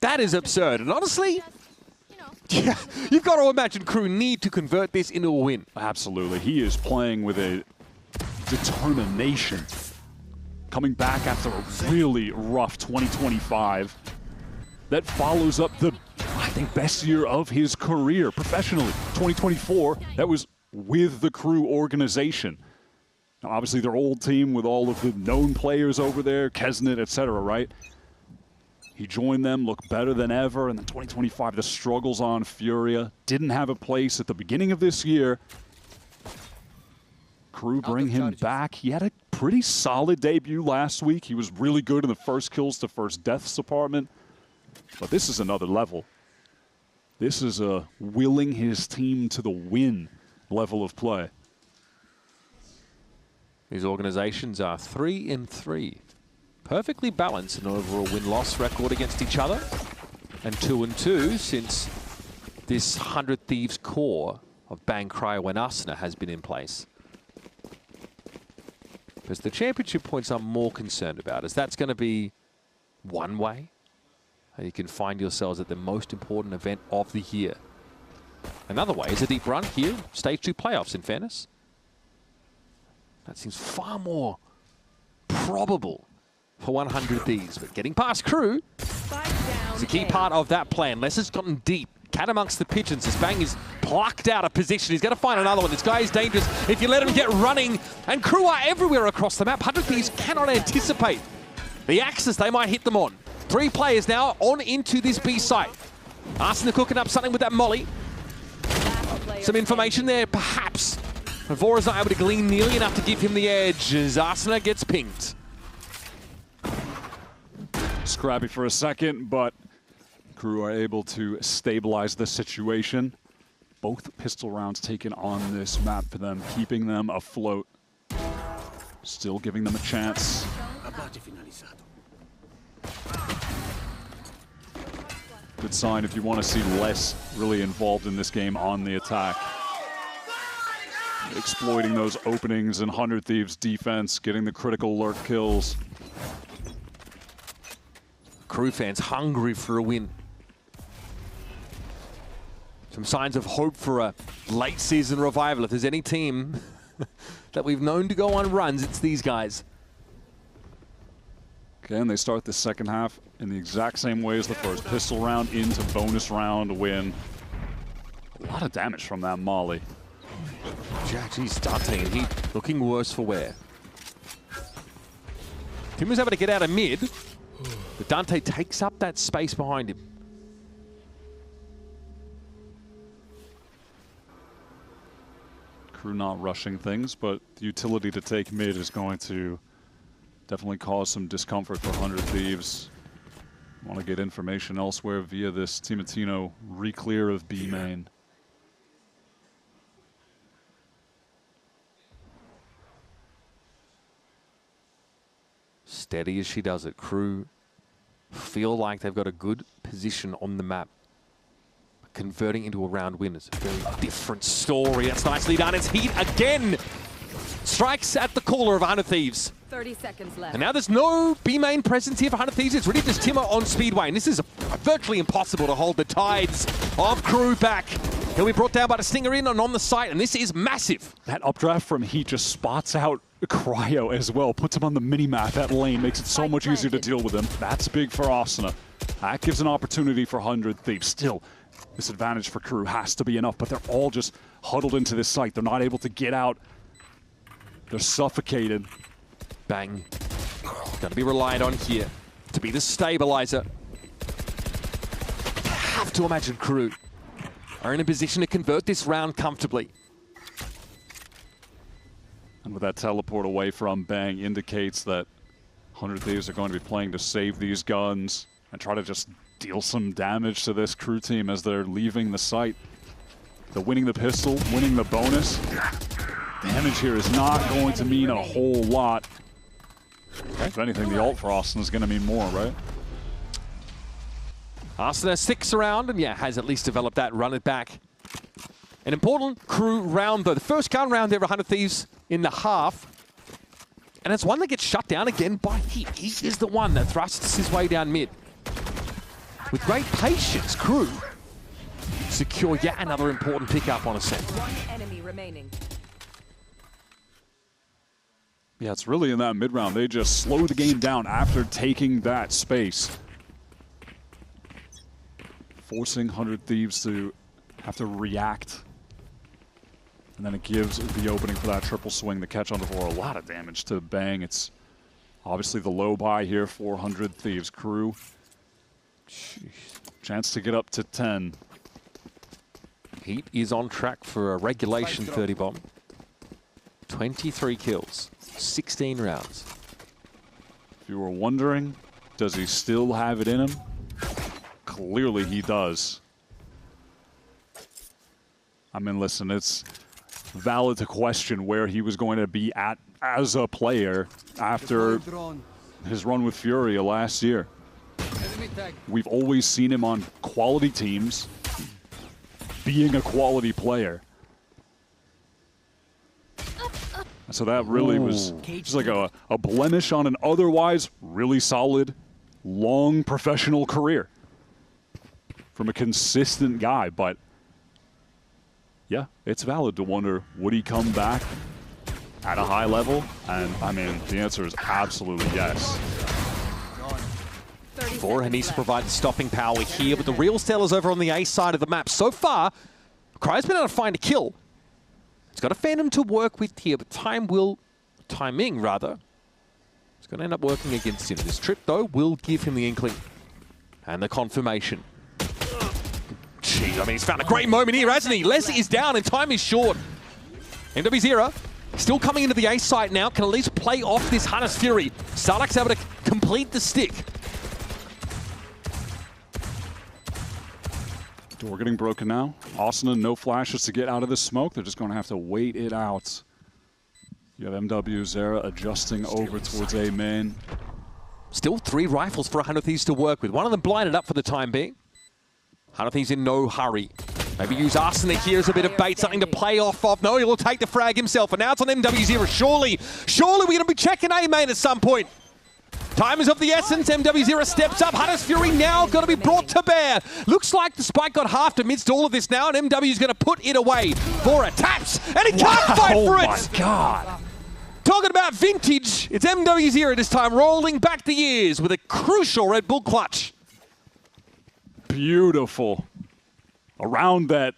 That is absurd. And honestly, yeah, you've got to imagine crew need to convert this into a win. Absolutely. He is playing with a determination. Coming back after a really rough 2025 that follows up the, I think, best year of his career professionally. 2024, that was with the crew organization. Now, obviously, their old team with all of the known players over there, Kesnet, etc., right? He joined them, looked better than ever, and then 2025, the struggles on Furia. Didn't have a place at the beginning of this year. Crew bring him back. He had a pretty solid debut last week. He was really good in the first kills to first deaths department. But this is another level. This is a willing his team to the win level of play. These organizations are 3-3. Perfectly balanced in an overall win-loss record against each other. And 2-2 since this 100 Thieves core of Bang Cryo and Asuna has been in place. Because the championship points I'm more concerned about is that's going to be one way. And you can find yourselves at the most important event of the year. Another way is a deep run here, Stage 2 playoffs, in fairness. That seems far more probable for 100 Thieves. But getting past crew is a key part of that plan. Les has gotten deep. Cat amongst the pigeons as Bang is plucked out of position. He's going to find another one. This guy is dangerous if you let him get running. And crew are everywhere across the map. 100 Thieves cannot anticipate the axis they might hit them on. 3 players now on into this B site. Arsena cooking up something with that molly. Some information there, perhaps. Vora's not able to glean nearly enough to give him the edge as Arsena gets pinged. Scrappy for a second, but KRU are able to stabilize the situation. Both pistol rounds taken on this map for them, keeping them afloat. Still giving them a chance. Good sign if you want to see less really involved in this game on the attack. Exploiting those openings and 100 Thieves defense, getting the critical lurk kills. KRU fans hungry for a win. Some signs of hope for a late season revival. If there's any team that we've known to go on runs, it's these guys. Okay, and they start the second half in the exact same way as the first. Pistol round into bonus round win. A lot of damage from that molly. Geez, Dante and Heat looking worse for wear. Tim was able to get out of mid, but Dante takes up that space behind him. KRU not rushing things, but the utility to take mid is going to definitely cause some discomfort for 100 Thieves. Want to get information elsewhere via this Timatino re-clear of B main. Steady as she does it. KRU feel like they've got a good position on the map. Converting into a round win is a very different story. That's nicely done. It's Heat again. Strikes at the caller of 100 Thieves. 30 seconds left. And now there's no B main presence here for 100 Thieves. It's really just Timo on Speedway. And this is virtually impossible to hold the tides of KRU back. He'll be brought down by the Stinger in and on the site. And this is massive. That updraft from Heat just spots out Cryo as well. Puts him on the mini-map. That lane makes it so much easier to deal with him. That's big for Arsena. That gives an opportunity for 100 Thieves. Still, this advantage for KRU has to be enough, but they're all just huddled into this site. They're not able to get out. They're suffocated. Bang. Going to be relied on here to be the stabilizer. You have to imagine KRU are in a position to convert this round comfortably. And with that teleport away from Bang indicates that 100 Thieves are going to be playing to save these guns and try to just deal some damage to this KRU team as they're leaving the site. They're winning the pistol, winning the bonus. Damage here is not going to mean a whole lot. If anything, the ult for Austin is going to mean more, right? Arsena sticks around and, yeah, has at least developed that, run it back. An important KRU round, though. The first gun round there, 100 Thieves in the half. And it's one that gets shut down again by Heat. Heat is the one that thrusts his way down mid. With great patience, KRU secure yet another important pickup on a set. One enemy remaining. Yeah, it's really in that mid-round. They just slow the game down after taking that space. Forcing 100 Thieves to have to react. And then it gives the opening for that triple swing, the catch on the floor. A lot of damage to Bang. It's obviously the low buy here, 400 Thieves. KRU, chance to get up to 10. Heat is on track for a regulation 30 bomb. 23 kills, 16 rounds. If you were wondering, does he still have it in him? Clearly he does. I mean, listen, it's valid to question where he was going to be at as a player after his run with Fury last year. We've always seen him on quality teams being a quality player. So that really was just like a blemish on an otherwise really solid, long professional career from a consistent guy. But yeah, it's valid to wonder, would he come back at a high level? And I mean, the answer is absolutely yes. Vora needs to provide the stopping power here, but the real Stella's over on the A side of the map. So far, Cryo's been able to find a kill. He's got a Phantom to work with here, but timing rather, it's going to end up working against him. This trip, though, will give him the inkling and the confirmation. Jeez, I mean, he's found a great moment here, hasn't he? Les is down and time is short. MW0 still coming into the ace site now, can at least play off this Hunter's Fury. Starluck's able to complete the stick. Door getting broken now. Austin, no flashes to get out of the smoke. They're just going to have to wait it out. You have MW Zera adjusting over towards A main. Still 3 rifles for 100 Thieves to work with. One of them blinded up for the time being. 100 Thieves in no hurry. Maybe use Arsenic here as a bit of bait, something to play off of. No, he'll take the frag himself. And now it's on MW0. Surely we're going to be checking A main at some point. Time is of the essence. MW0 steps up. Hunter's Fury now going to be brought to bear. Looks like the spike got halved amidst all of this now, and MW is going to put it away. Bora taps, and he can't fight for it. Oh my God. Talking about vintage, it's MW0 this time, rolling back the years with a crucial Red Bull clutch. Beautiful. A round that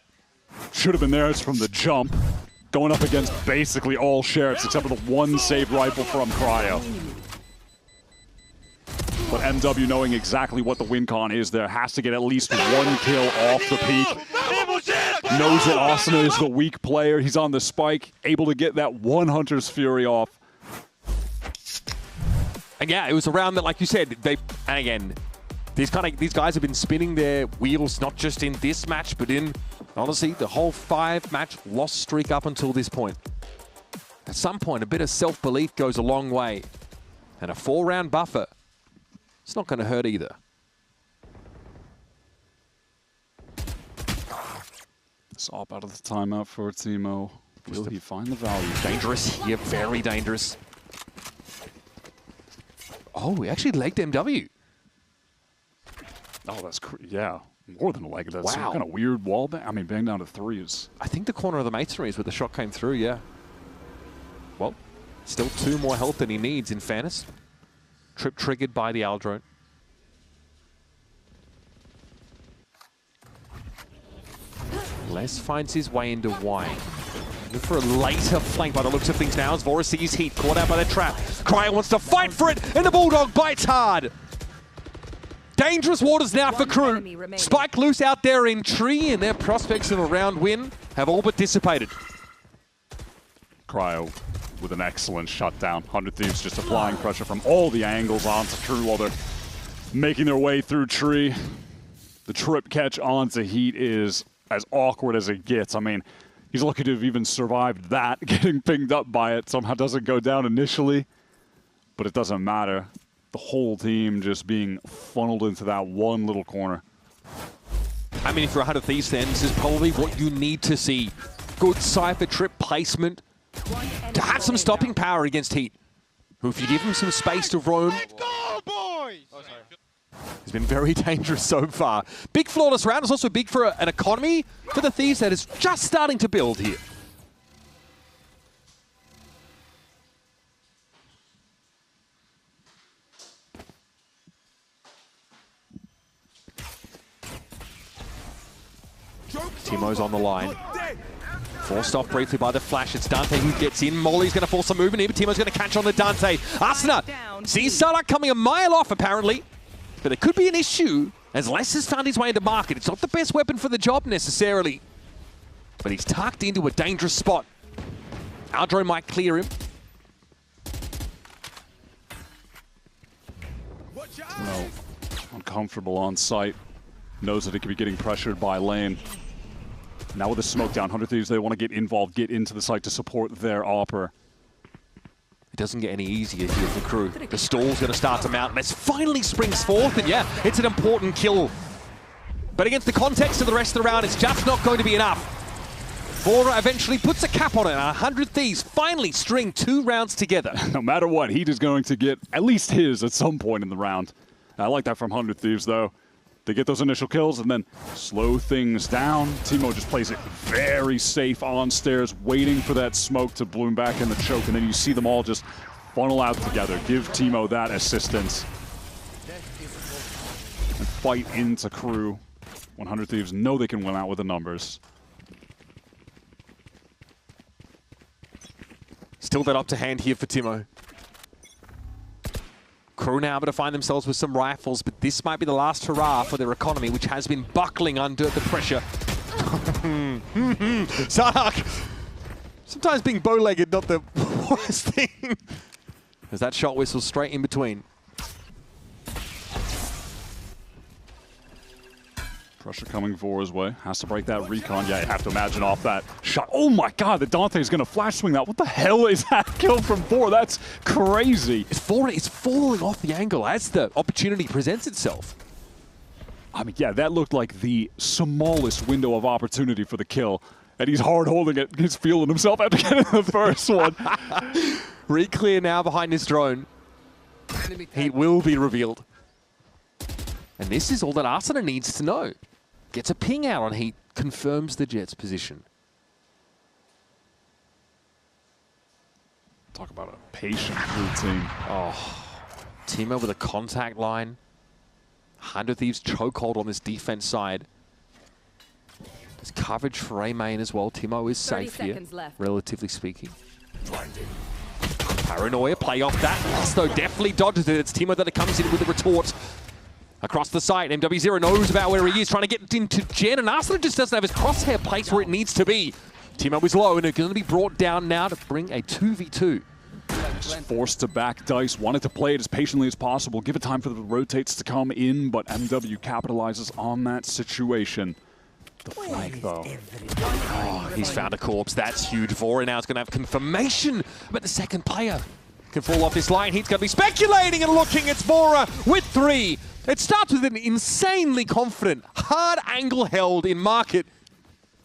should have been theirs from the jump. Going up against basically all sheriffs except for the one saved rifle from Cryo. But MW, knowing exactly what the win con is there, has to get at least 1 kill off the peak. Knows that Austin is the weak player. He's on the spike, able to get that one Hunter's Fury off. And yeah, it was a round that, like you said, and again, these guys have been spinning their wheels, not just in this match, but in, honestly, the whole 5-match loss streak up until this point. At some point, a bit of self-belief goes a long way. And a 4-round buffer, it's not going to hurt either. Sop out of the timeout for Timo. Will he find the value? Dangerous here, very dangerous. Oh, he actually legged MW. Oh, that's yeah, more than a leg. That's some Wow. kind of weird wall bang. I mean, bang down to 3s. I think the corner of the masonry is where the shot came through, yeah. Well, still 2 more health than he needs, in fairness. Trip triggered by the Aldrone. Les finds his way into wine. Look for a later flank by the looks of things now as Vora sees Heat caught out by the trap. Cryo wants to fight for it, and the Bulldog bites hard. Dangerous waters now for KRU. Spike loose out there in tree, and their prospects of a round win have all but dissipated. Cryo with an excellent shutdown. 100 Thieves just applying pressure from all the angles onto KRU while they're making their way through tree. The trip catch onto Heat is as awkward as it gets. I mean, he's lucky to have even survived that. Getting pinged up by it somehow doesn't go down initially, but it doesn't matter. The whole team just being funneled into that one little corner. I mean, if you're 100 Thieves, then this is probably what you need to see. Good Cypher trip placement to have some stopping power against Heat, who, if you give him some space to roam, Let's go, boys! Oh, sorry. has been very dangerous so far. Big flawless round is also big for an economy for the Thieves that is just starting to build here. Timo's on the line. Forced off briefly by the flash. It's Dante who gets in. Molly's going to force some movement here, but Timo's going to catch on to Dante. Arsena sees Starluck coming a mile off, apparently. But there could be an issue as Les has found his way into market. It's not the best weapon for the job necessarily, but he's tucked into a dangerous spot. Aldro might clear him. No, uncomfortable on site. Knows that he could be getting pressured by lane. Now with the smoke down, 100 Thieves, they want to get involved, get into the site to support their Opper. It doesn't get any easier here for KRU. The stall's going to start to mount. Les finally springs forth, and yeah, it's an important kill. But against the context of the rest of the round, it's just not going to be enough. Vora eventually puts a cap on it, and 100 Thieves finally string 2 rounds together. No matter what, Heat is going to get at least his at some point in the round. I like that from 100 Thieves, though. They get those initial kills and then slow things down. Timo just plays it very safe on stairs, waiting for that smoke to bloom back in the choke, and then you see them all just funnel out together. Give Timo that assistance. And fight into KRU. 100 Thieves know they can win out with the numbers. Still that up to hand here for Timo. KRU now able to find themselves with some rifles, but this might be the last hurrah for their economy, which has been buckling under the pressure. Sark! Sometimes being bow-legged not the worst thing. As that shot whistles straight in between. Pressure coming Vora's way. Has to break that recon. Yeah, you have to imagine off that shot. Oh my god, the Dante's going to flash swing that. What the hell is that kill from Vora? That's crazy. It's falling off the angle as the opportunity presents itself. I mean, yeah, that looked like the smallest window of opportunity for the kill. And he's hard holding it. He's feeling himself after getting the first one. Re-clear now behind his drone. He will be revealed. And this is all that Arsena needs to know. Gets a ping out on Heat, confirms the Jets' position. Talk about a patient routine. Oh, Timo with a contact line. 100 Thieves chokehold on this defense side. There's coverage for A main as well. Timo is safe here, relatively speaking. Paranoia, play off that. Losto definitely dodges it. It's Timo that comes in with the retort. Across the site, MW0 knows about where he is, trying to get into Jen, and Arsena just doesn't have his crosshair placed where it needs to be. Timo is low, and it's going to be brought down now to bring a 2v2. Just forced to back Dice, wanted to play it as patiently as possible, give it time for the rotates to come in, but MW capitalizes on that situation. The flank, though. Oh, he's found a corpse. That's huge. Vora now is going to have confirmation about the second player. Can fall off this line. He's going to be speculating and looking. It's Vora with 3. It starts with an insanely confident, hard angle held in market.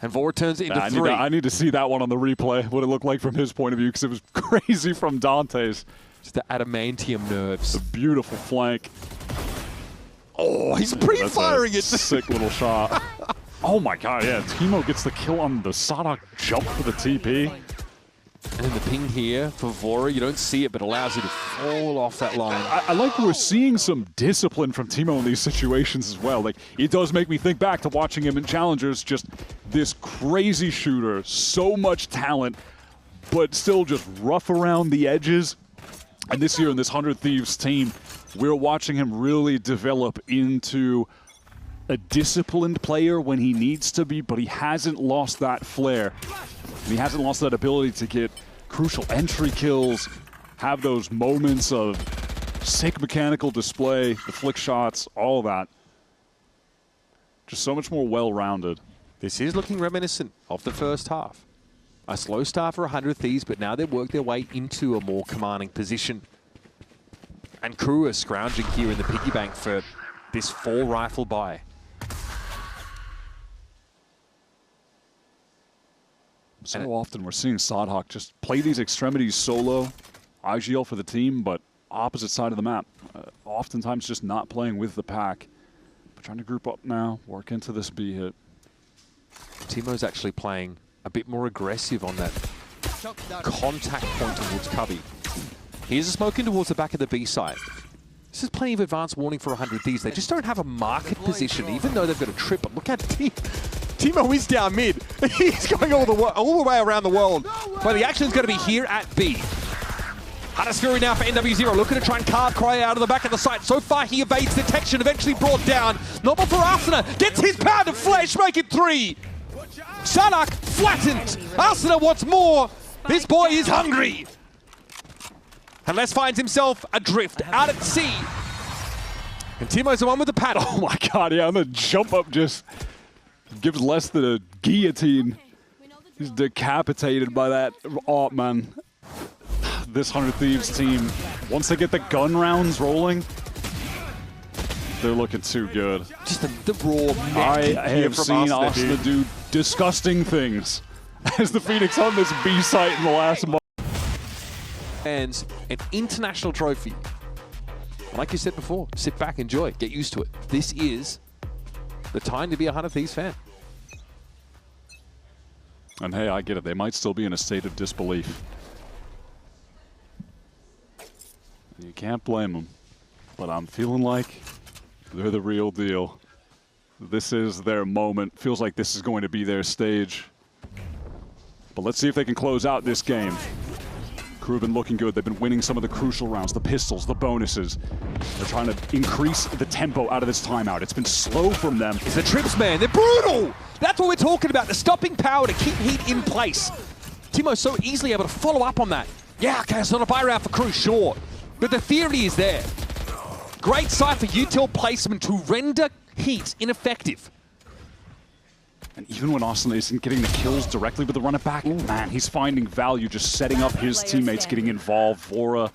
And Vora turns it into 3. I need to see that one on the replay, what it looked like from his point of view, because it was crazy from Dante's. Just the adamantium nerves. A beautiful flank. Oh, he's pre-firing it. Sick little shot. Oh my god, yeah. Timo gets the kill on the Sadak jump for the TP. And the ping here for Vora, you don't see it, but allows you to fall off that line. I like we're seeing some discipline from Timo in these situations as well. Like, it does make me think back to watching him in Challengers, just this crazy shooter, so much talent, but still just rough around the edges. And this year in this 100 Thieves team, we're watching him really develop into a disciplined player when he needs to be, but he hasn't lost that flair. And he hasn't lost that ability to get crucial entry kills, have those moments of sick mechanical display, the flick shots, all that. Just so much more well-rounded. This is looking reminiscent of the first half. A slow start for 100 Thieves, but now they've worked their way into a more commanding position. And KRU are scrounging here in the piggy bank for this 4 rifle buy. So often we're seeing Sadhawk just play these extremities solo, IGL for the team, but opposite side of the map. Oftentimes just not playing with the pack. But trying to group up now, work into this B hit. Timo's actually playing a bit more aggressive on that contact point towards Cubby. Here's a smoke in towards the back of the B side. This is plenty of advanced warning for 100 Thieves. They just don't have a market position, even though they've got a trip. But look at Timo is down mid. He's going all the way around the world. But the action's going to be here at B. Hardest Fury now for NW0, looking to try and carve Cry out of the back of the site. So far he evades detection, eventually brought down. Noble for Arsena, gets his pound of flesh, make it 3. Sadak flattened. Arsena wants more. This boy is hungry. Unless finds himself adrift out at sea. And Timo's the one with the paddle. Oh my god, yeah, and the jump up just gives less than a guillotine. He's decapitated by that. Oh man, this 100 Thieves team, once they get the gun rounds rolling, they're looking too good. Just the raw I have seen Arsena do disgusting things as the Phoenix on this B site in the last month. And an international trophy. Like you said before, sit back, enjoy, get used to it. This is the time to be a 100 Thieves fan. And hey, I get it. They might still be in a state of disbelief. You can't blame them. But I'm feeling like they're the real deal. This is their moment. Feels like this is going to be their stage. But let's see if they can close out this game. Crew have been looking good. They've been winning some of the crucial rounds, the pistols, the bonuses. They're trying to increase the tempo out of this timeout. It's been slow from them. It's the trips, man. They're brutal. That's what we're talking about. The stopping power to keep heat in place. Timo's so easily able to follow up on that. Yeah, okay, it's not a buy round for Crew, sure. But the theory is there. Great Cypher util placement to render heat ineffective. And even when Austin isn't getting the kills directly with the run it back, man, he's finding value just setting up his teammates, getting involved. Vora,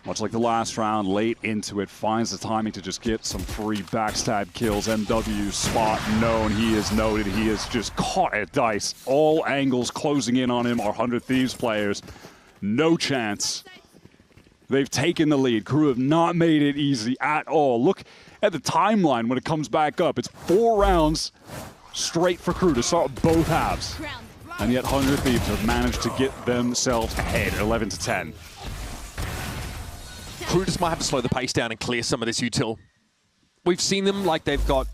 much like the last round, late into it, finds the timing to just get some free backstab kills. MW spot known, he is noted, he is just caught at dice. All angles closing in on him are 100 Thieves players. No chance. They've taken the lead. Crew have not made it easy at all. Look at the timeline when it comes back up. It's 4 rounds straight for Crew to start both halves. And yet 100 Thieves have managed to get themselves ahead, 11-10. Crew just might have to slow the pace down and clear some of this util. We've seen them like they've got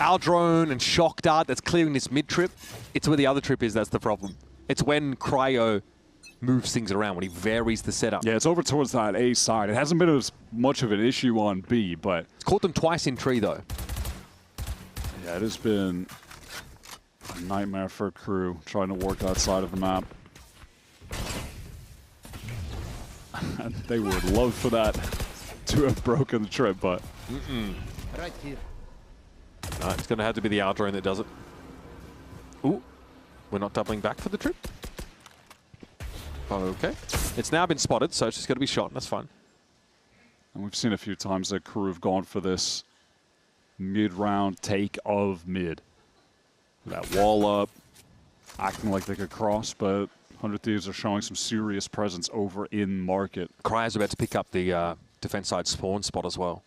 our drone and shock dart that's clearing this mid trip. It's where the other trip is that's the problem. It's when Cryo moves things around, when he varies the setup. Yeah, it's over towards that A side. It hasn't been as much of an issue on B, but... It's caught them twice in tree, though. Yeah, it has been a nightmare for Crew trying to work that side of the map. And they would love for that to have broken the trip, but... Right here. No, it's going to have to be the R drone that does it. Ooh, we're not doubling back for the trip. Okay. It's now been spotted, so it's just going to be shot, and that's fine. And we've seen a few times that Crew have gone for this mid-round take of mid. That wall up, acting like they could cross, but 100 Thieves are showing some serious presence over in market. Cryo's about to pick up the defense side spawn spot as well.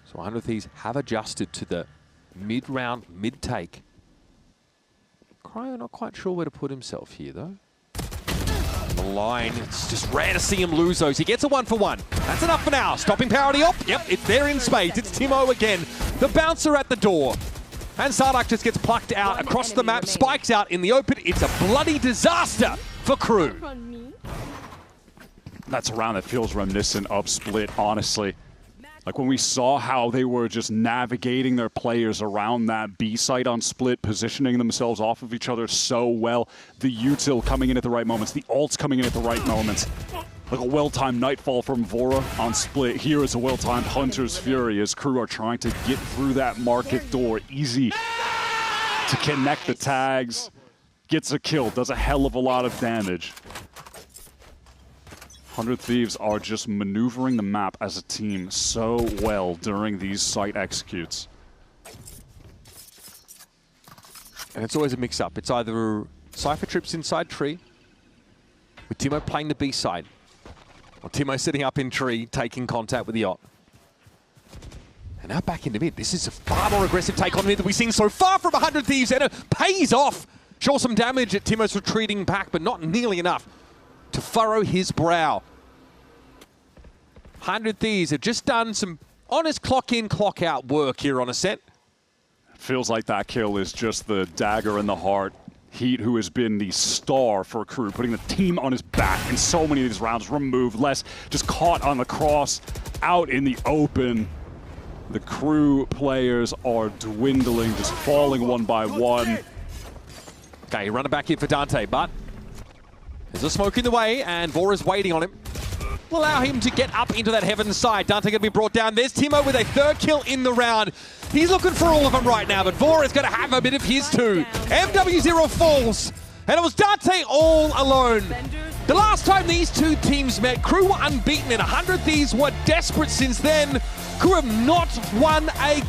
So 100 Thieves have adjusted to the mid-round, mid-take. Cryo not quite sure where to put himself here, though. The line, it's just rare to see him lose those. He gets a 1-for-1. That's enough for now. Stopping power to the op. Yep, it's there in spades. It's Timo again. The bouncer at the door. And Sardak just gets plucked out across the map, spikes out in the open. It's a bloody disaster for Crew. That's a round that feels reminiscent of Split, honestly. Like when we saw how they were just navigating their players around that B site on Split, positioning themselves off of each other so well. The util coming in at the right moments, the ults coming in at the right moments. Like a well-timed Nightfall from Vora on Split. Here is a well-timed Hunter's Fury as Crew are trying to get through that market door. Easy to connect the tags. Gets a kill, does a hell of a lot of damage. 100 Thieves are just maneuvering the map as a team so well during these site executes. And it's always a mix-up. It's either Cypher trips inside tree, with Timo playing the B side, or Timo sitting up in tree, taking contact with the op. And now back into mid. This is a far more aggressive take on mid than we've seen so far from 100 Thieves, and it pays off. Sure, some damage at Timo's retreating back, but not nearly enough to furrow his brow. 100 Thieves have just done some honest clock-in, clock-out work here on a set. Feels like that kill is just the dagger in the heart. Heat, who has been the star for Crew, putting the team on his back in so many of these rounds, removed. Less just caught on the cross, out in the open. The Crew players are dwindling, just falling one by one. Okay, running back here for Dante, but there's a smoke in the way, and Vora's waiting on him. Will allow him to get up into that heaven side. Dante going to be brought down. There's Timo with a 3rd kill in the round. He's looking for all of them right now, but Vora's going to have a bit of his too. MW0 falls, and it was Dante all alone. The last time these two teams met, Crew were unbeaten, and 100 Thieves were desperate since then. Crew have not won a